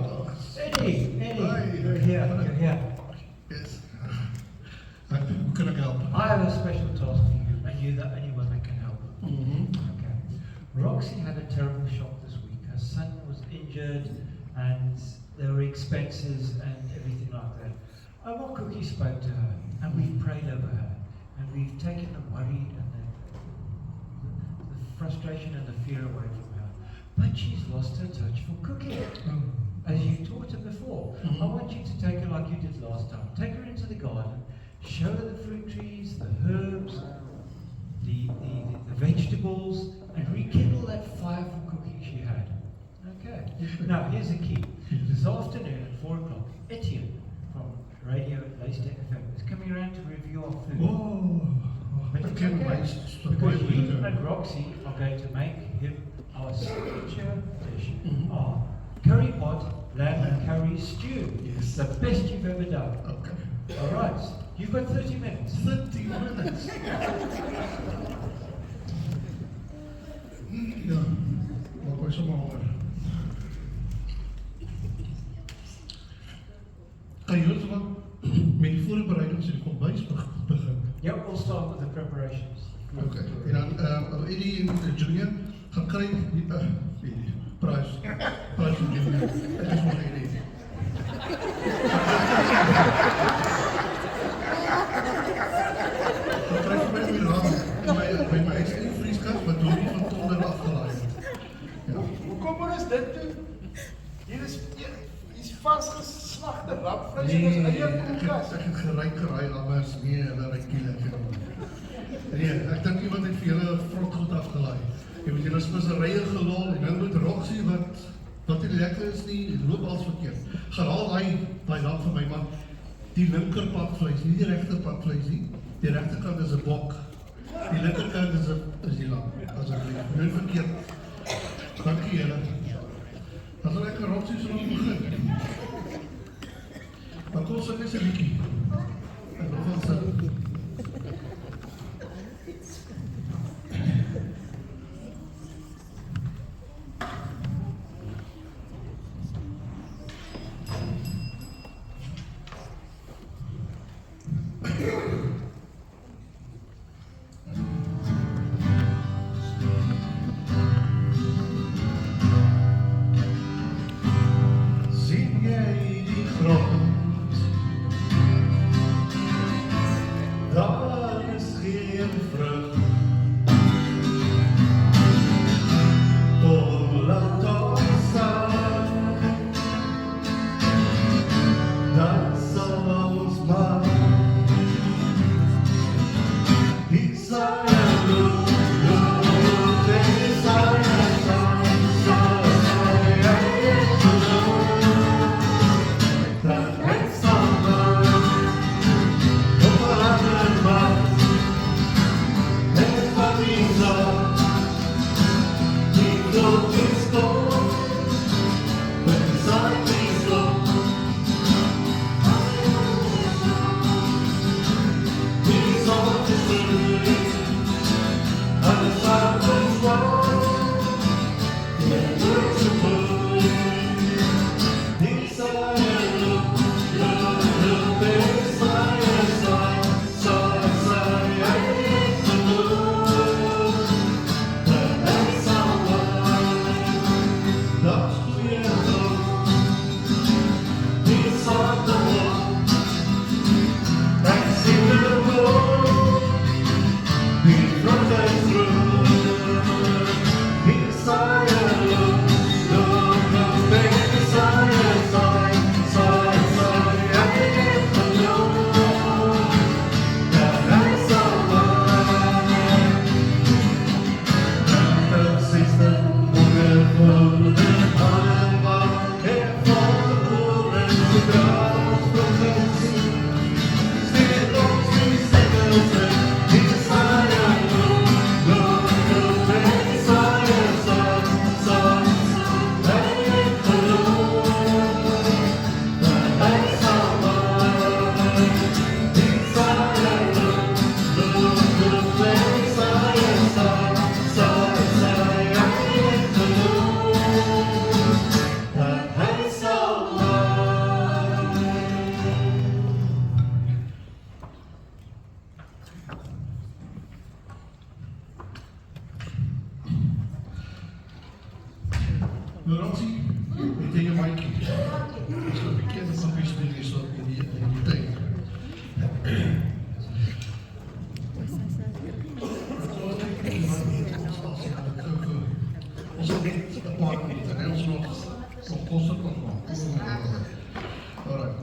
Eddie, you're here. Yes. Hoe kan ek help? I have a special task for you, and you're the only one Okay. Roxy had a terrible shock this week. Her son was injured and there were expenses and everything like that. Our Cookie spoke to her and we've prayed over her and we've taken the worry and the frustration and the fear away from her. But she's lost her touch for cooking. As you taught her before. I want you to take her like you did last time. Take her into the garden, show her the fruit trees, the herbs, the vegetables, and rekindle that fire for cooking she had. Okay. Now, here's the key. This afternoon at 4 o'clock, Etienne from Radio Leicester FM is coming around to review our food. But it's okay, because you and Roxy are going to make him our signature dish. Our curry pot, lamb and curry stew. It's the best you've ever done. Okay. All right. You've got 30 minutes. 30 minutes. Ja, maak my sommer honger. Kan jy ons wat met die voorbereidings in die kombuis begin? Yep, we'll start with the preparations. Okay. En dan Eddie en Junior gaan kry die prys van Junior. Dit is maar Eddie. Dan kry jy my raam by my eie vrieskas wat door die van Tonder afgelaai het. Ja. Hoe kom ons dit doen? Hier is vasgeslagte rapvlees in ons eie koelkas. Ek het geraai lammers, nee, hulle ruik nie lekker nie. Nee, ek dink iemand het vir julle vrotgoed afgelaai. Jy moet julle speserye gelol en nou met Roxy wat nie lekker is nie, loop als verkeerd. Gaan haal daai lamp vir my man. Die linker pakvleis, nie die regter pakvleis nie. Die regterkant is 'n bok. Die linkerkant is die lamp. Asseblief, nie verkeerd. Dankie julle. Dan sal ek Roxy so nog begin. Dan kom sy net 'n bietjie. En dan van sy sien jy die grond Lorenzie, het jy 'n maatjie? Dis 'n bekende kopie speel hier so in die tyd. Ons het net 'n paar minute en ons nog kos op maak. Alright.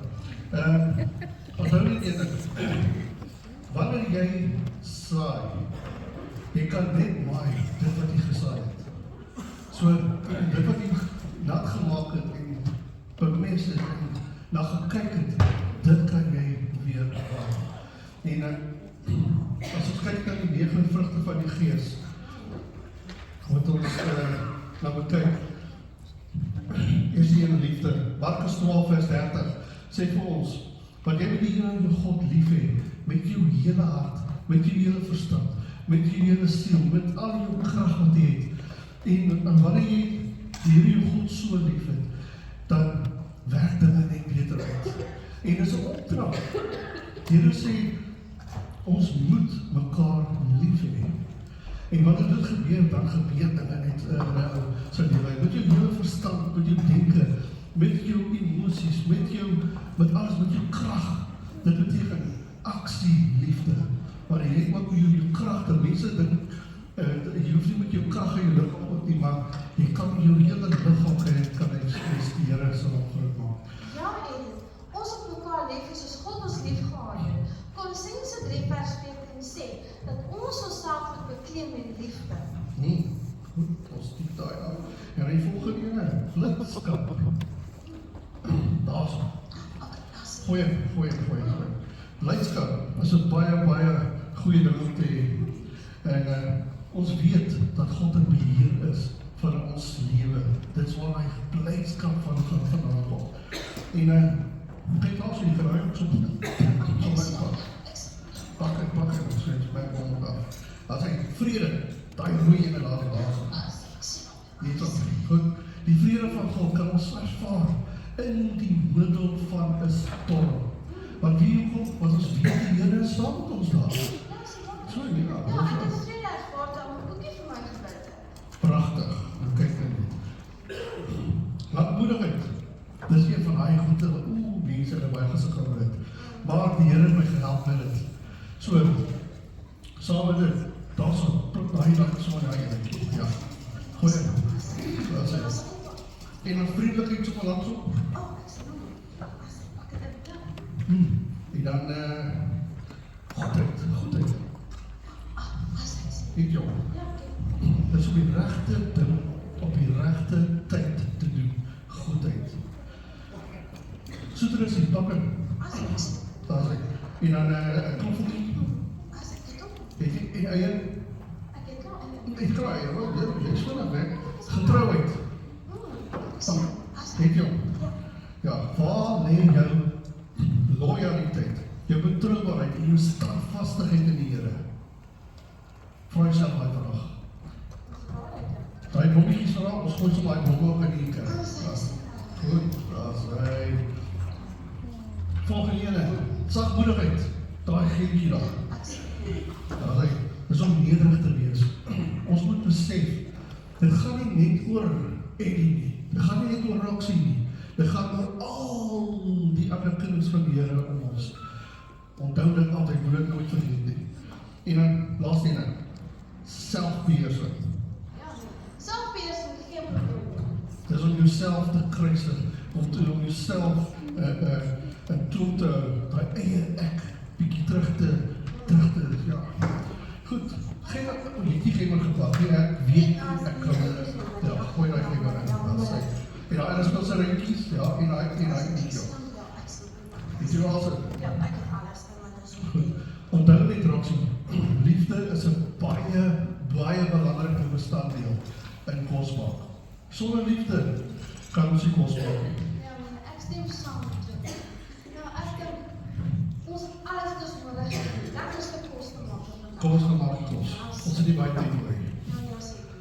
Onthou net een ding. Wanneer jy saai, jy kan net maai dit wat jy gesaai het. So, dit wat jy nat gemaak het en bemest het en na gekyk het, dit kan jy weer maai. En as ons kyk na die 9 vrugte van die Gees, moet ons na bekyk. Eers die ene liefde. Markus 12 vers 30 sê vir ons, want jy moet die Here jou God lief hê, met jou hele hart, met jou hele verstand, met jou hele siel, met al jou krag wat jy het. En wanneer jy die Here jou God so lief het, dan werk dinge net beter uit. En dis 'n opdrag. Die Here sê, ons moet mekaar lief hê. En wanneer dit gebeur, dan gebeur dinge net sy lewe. Met jou hele verstand, met jou denke, met jou emosies, met alles, met jou krag. Dit beteken aksie, liefde. Maar jy het ook jou krag, die mense dink, jy hoef nie met jou krag in jou liggaam ook nie, maar jy kan jou hele liggaam kan die Here sal groot maak. Ja, en ons het mekaar lief hê soos God ons lief gehad het. Kolossense 3 vers 14 sê dat ons onsself moet bekleed met liefde. Goed, ons stiek daai aan. En die volgende ene, blydskap. Daar's goeie. Blydskap is 'n baie goeie ding om te hê. En ons weet dat God in beheer is van ons lewe. Dit is waar hy blydskap van kom. En kyk daar so die verhaal so pak het ons sê my kom af. As hy vrede, daai rooi ene laat Dit is goed. Die vrede van God kan ons ervaar in die middel van 'n storm. Want wie God, wat ons weet die Here is saam met ons daar. So ja, Ja, ek het vrede ervaar dat my boekie vir my gebid het. Pragtig. Kyk net. Lankmoedigheid. Dis een van daai goede mense het baie gesukkel met dit. Maar die Here het my gehelp met dit. So saam met dit, daar's 'n daai dag so daai ene. Ja. Goeie. Dat is. En ons vriendelikheid so langs op. En dan goedheid. Weet jy, dis op die regte ding, op die regte tyd te doen, goedheid. Soeter is die pakken. Daar is hy. En dan klop vir die. Weet jy, en eie? Ek kraai, jy is vinnig weg. Getrouheid. Weet jy, ja, waar lê jou loyaliteit, jou betroubaarheid en jou standvastigheid in die Here? Vra jouself daai vraag. Daai blokkies vra, ons gooi sommer daai blokke ook in die kerk. Goed, daar's hy. Volgende ene, sagmoedigheid, daai geentjie daar. Daar's hy. Dis om nederig te wees. Ons moet besef, dit gaan nie net oor Eddie nie. Dit gaan nie net oor Roxy nie. Dit gaan oor al die ander kinders van die Here om ons. Onthou dit altyd, moet dit nooit vergeet nie. En dan, laaste ene, selfbeheersing. Selfbeheersing is geen probleem. Dit is om jouself te kruisig, om jouself in toon te hou, daai eie ek, bietjie terug te, ja. Goed, geen maar gepak, ek weet, ek kan, ja, gooi daai geen maar in, dat sê. En daai is wel sy rinkies, ja, en daai nie, ja. Het jy al sê? Ja, ek het alles in my is Goed, onthou net Roxy, liefde is 'n baie belangrike bestanddeel in kos maak. Sonder liefde kan ons nie kos maak nie. Ja, ek stem saam met jou. Ja, ek dink ons het alles dus nodig. Dat is die kos te maak. Kom ons gemaak kos. Ons het nie baie tyd oor nie. Ja, seker.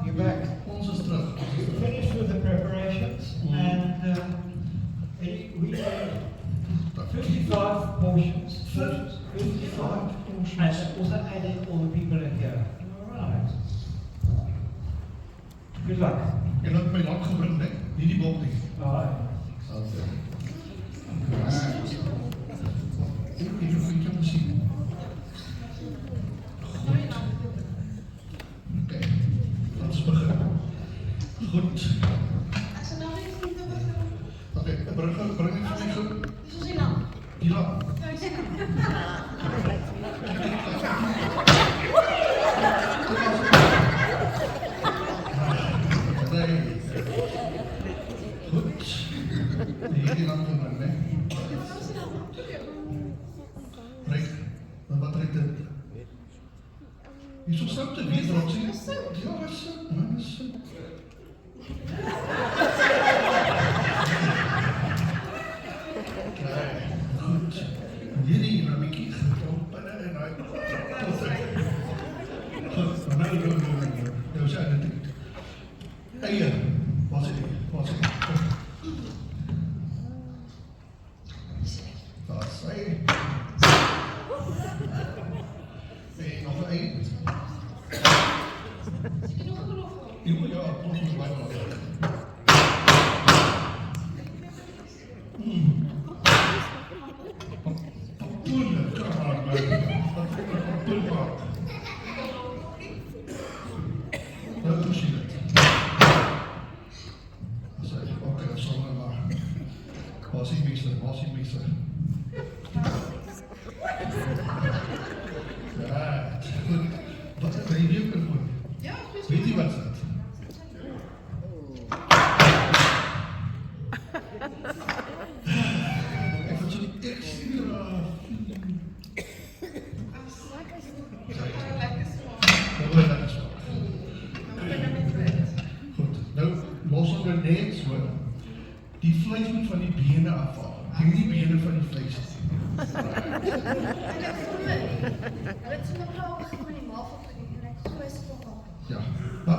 You're back. Ons is terug. We finished with the preparations, and we had 55 portions. 55 portions. And also added all the people in here. All right. Good luck. En dat my land gebring, nee, nie die bok nie. Alright. Ek het vir jou gesien. Goed. Oké, laat ons begin. Goed. Ek sal nou nie vriende begin. Oké, bring ek vir my goed. Dis ons naam. Ja. Nee. Goed. Hierdie lang te bring, nee. Rijk, wat rijk dit? Jy so snap te weet, Roxie. Ja, wat is dit? Wat is dit? Kijk, goed. Hierdie ramiekie getromp binne en hy tot ek. Goed, nou. Nou sê dit. Eie, wat is dit? Wat is dit? Daar sê. Nee, nog een eie. Ja, klopt het bij wel. Poen, kom maar, poen maar. Dat doe je het. Dan zei ik, oké, dat zal maar. Was ik mister. Ja, wat heb je hier kunnen doen? Ja, Weet je wat het is? Ik vind zo'n extra... Dat wordt lekker smaak. Goed, nou los ons nou net so. Die vleis moet van die bene afval. Nie die bene van die vleis. Ja, maar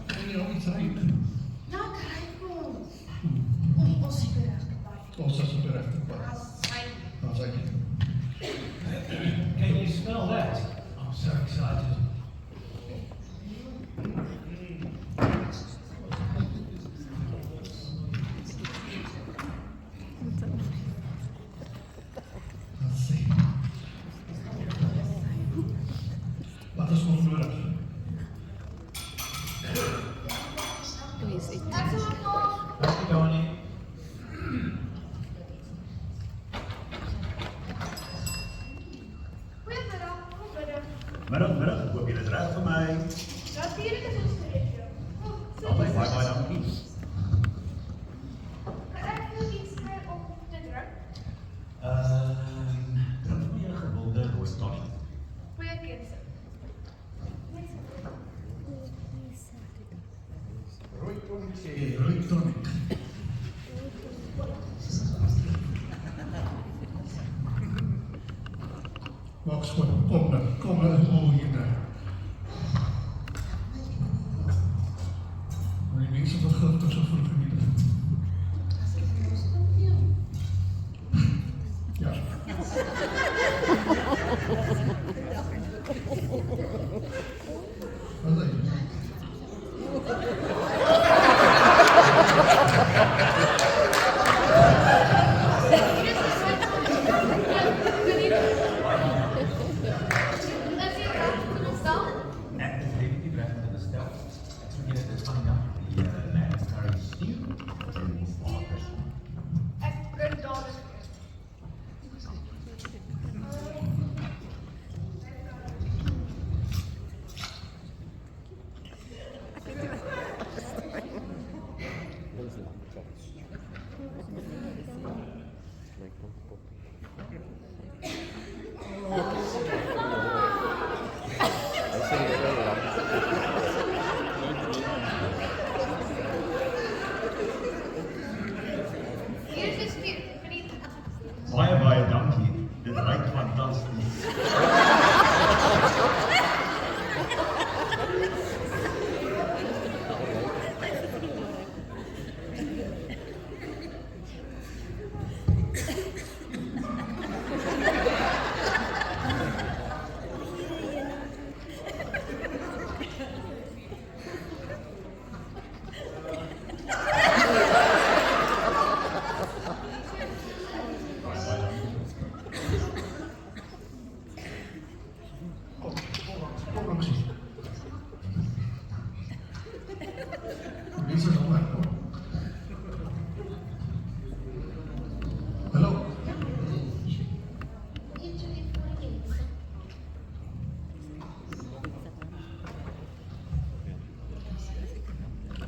kan jy al iets ruik? Nou, kijk ons. Ons is berecht erbij. Ons is op de rechterpad. Dan zeg je. Can you smell that? I'm so excited. Let's see. Wat is nog nodig? Dank je, Donnie. Middag, ek hoop julle is reg vir my. Natuurlijk is ons gereed, joh. Baie dankie. Kan ek vir iets kry om te drink? Drink vir my 'n gewilde roos tonic. Goeie keuse. Rooi tonic. Maak skoon, kom nou, hier nou. Maar die mense vergiftig so vroeg in die dag. Ja. Wat is dit? Ek is definitief reg om te bestel. Ek sê julle dit vandag die lamb curry stew en water. Ek kan dadelik. Mense is online, hoor. Hallo?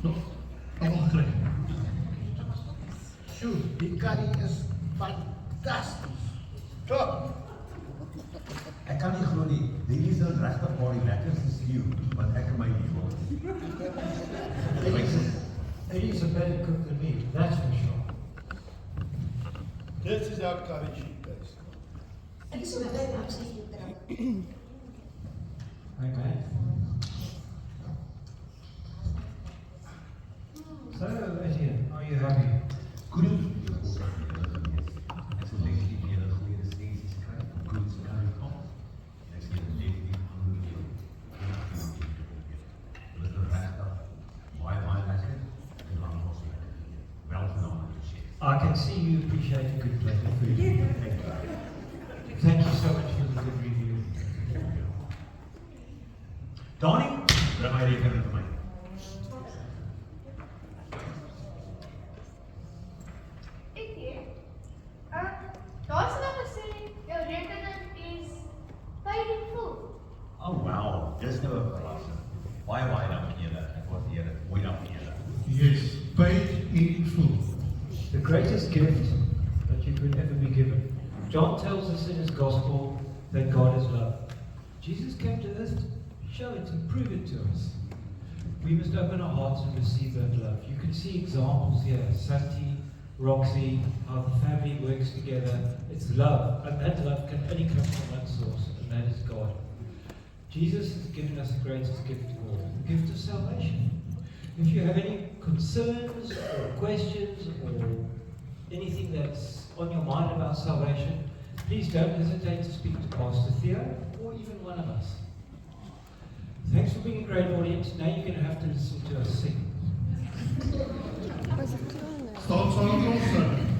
Nog? Allemaal gekry. Sjoe, die curry is fantastisch. Top! Ek kan nie glo nie, dit is dan regtig maar die lekkerste stew wat ek in my lewe al He's a better cook than me, that's for sure. This is our curry sheep base. Ek is so bly om sy te trou. Okay. So, Etienne, are you happy? Groen. Ek sal definitief weer 'n goeie resensies kry. Groen se curry pot. Ek sal definitief aanbeveel. Dit is regtig baie lekker en dan was dit wel genomen. I can see you appreciate a good plate of food. Thank you so much for the good review. Donnie, bring my rekening vir my. Daar's nou gesê jou rekening is paid in full. Oh wow, dis nou 'n verrassing. Baie dankie julle. Ek waardeer dit. Mooi dankie julle. Yes, paid in full. The greatest gift that you could ever be given. John tells us in his gospel that God is love. Jesus came to earth to show it and prove it to us. We must open our hearts and receive that love. You can see examples here, Santi, Roxy, how the family works together. It's love, and that love can only come from one source, and that is God. Jesus has given us the greatest gift of all, the gift of salvation. If you have any concerns or questions or anything that's on your mind about salvation, please don't hesitate to speak to Pastor Theo or even one of us. Thanks for being a great audience. Now you're going to have to listen to us sing. Staan saam met ons in.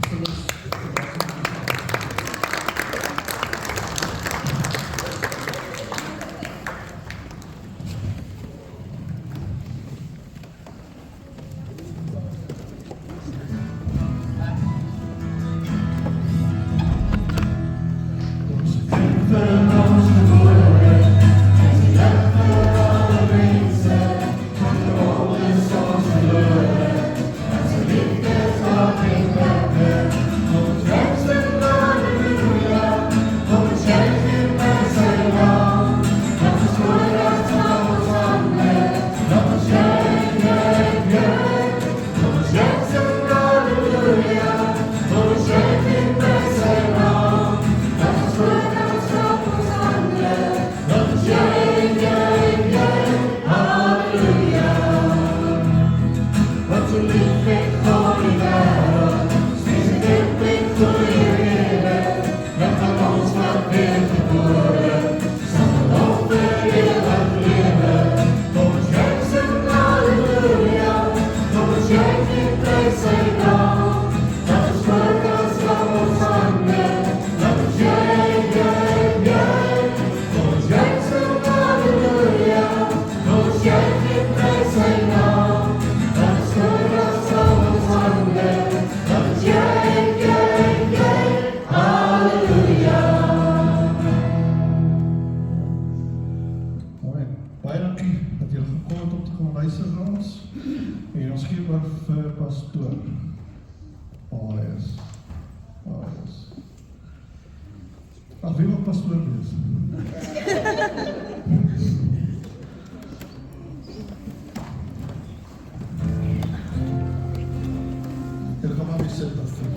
Baie dankie dat julle gekom het om te kom luister na ons. En ons gee oor vir pastoor. Paulus. Ag, wie wil pastoor wees? Julle gaan maar weer sit, pastoor.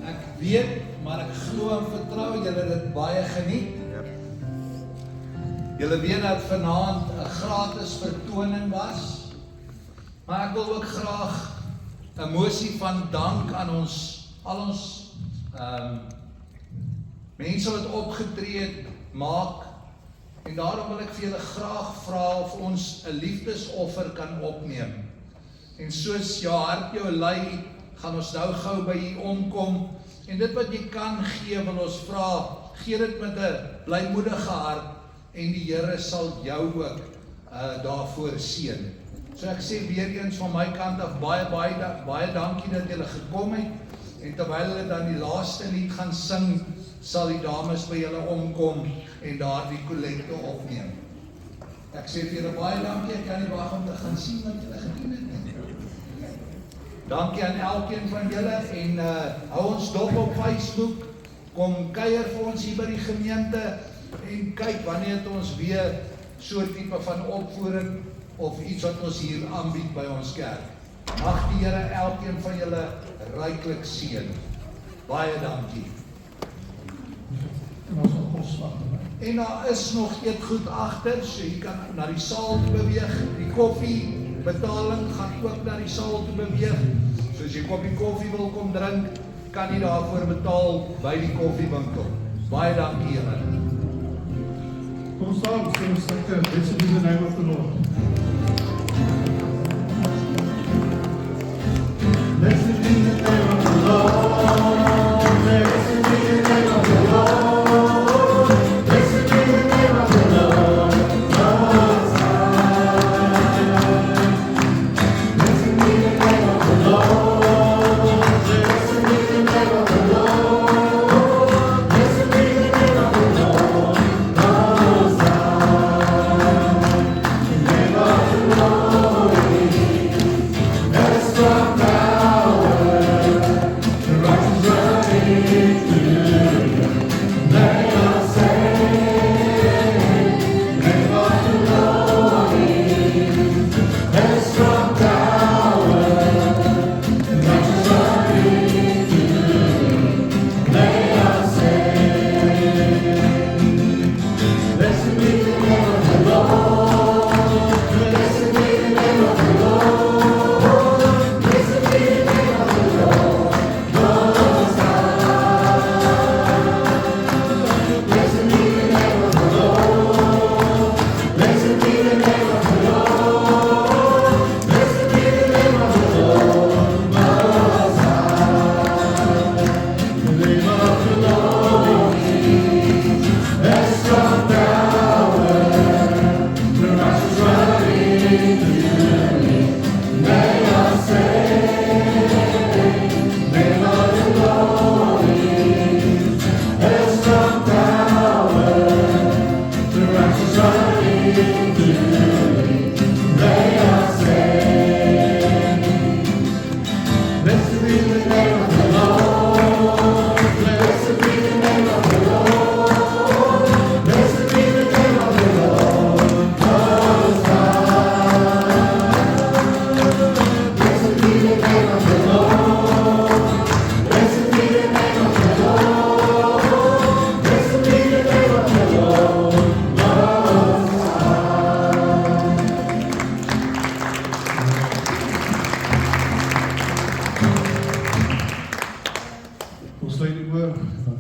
Ek weet, maar ek glo en vertrou julle het dit baie geniet. Julle weet dat vanaand 'n gratis vertoning was. Maar ek wil ook graag 'n mosie van dank aan al ons mense wat opgetree het, maak, en daarom wil ek vir julle graag vra of ons 'n liefdesoffer kan opneem. En soos jou hart jou lei, gaan ons nou gou by u omkom, en dit wat jy kan gee, wil ons vra, gee dit met 'n blymoedige hart, en die Here sal jou ook daarvoor seën. So ek sê weer eens van my kant af, baie dankie dat julle gekom het, en terwyl hulle dan die laaste lied gaan sing, sal die dames by julle omkom, en daar die kollekte opneem. Ek sê vir julle baie dankie, ek kan nie wag om te gaan sien wat julle gedoen het. Dankie aan elkeen van julle, en hou ons dop op Facebook, kom kuier vir ons hier by die gemeente, en kyk wanneer het ons weer so tipe van opvoering, of iets wat ons hier aanbied by ons kerk. Mag die Here elkeen van julle ryklik seën. Baie dankie. En daar is nog eetgoed agter, so jy kan na die saal toe beweeg. Die koffie betaling gaan ook na die saal toe beweeg. So as jy 'n koppie koffie wil kom drink, kan jy daarvoor betaal by die koffiewinkel. Baie dankie julle. Kom staan, so sterk, blessed be the name of the Lord. Blessed be the name of the Lord. Blessed be the name of the Lord. Blessed be the name of the Lord. Most High. Blessed be the name of the Lord. Blessed be the name of the Lord. Blessed be the name of the Lord. Most High. The name of the Lord is strong power. The righteous run into it. They are saved. The name of the Lord is strong power. The righteous run into it. They are saved. Blessed be the name of the Lord. Blessed be the name of the Lord. Blessed be the name of the Lord. Most High. Blessed be the name of the Lord. Blessed be the name of the Lord. Blessed be the name of the Lord. Most High. The name of the Lord is strong power. The righteous run into it. They are saved. The name of the Lord is strong power. The righteous run into it. They are saved. Blessed be the name of the Lord. Blessed be the name of the Lord. Blessed be the name of the Lord. Most High. Blessed be the name of the Lord. Blessed be the name of the Lord. Blessed be the name of the Lord. Most Ons sluit die oor, dan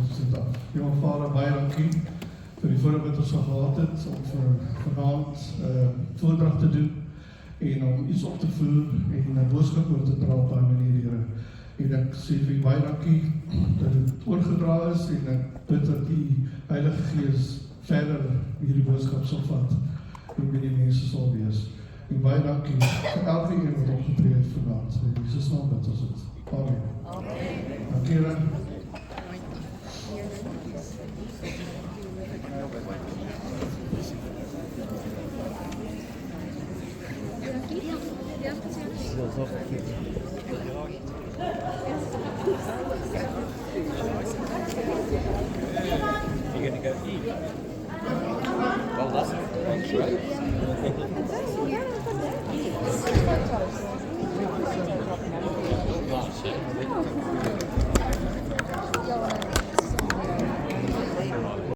sit af. Jonge Vader, baie dankie vir die voorreg wat ons gehad het om vir vanaand voordrag te doen en om iets op te voer en 'n boodskap oor te dra op daai manier, Here. En ek sê vir u baie dankie dat dit oorgedra is en ek bid dat die Heilige Gees verder hierdie boodskap sal vat en met die mense sal wees. En baie dankie vir elke een wat opgetree het vanaand. In Jesus naam bid ons dit. Amen. Dankie, Here. You're gonna go eat. Well, that's right.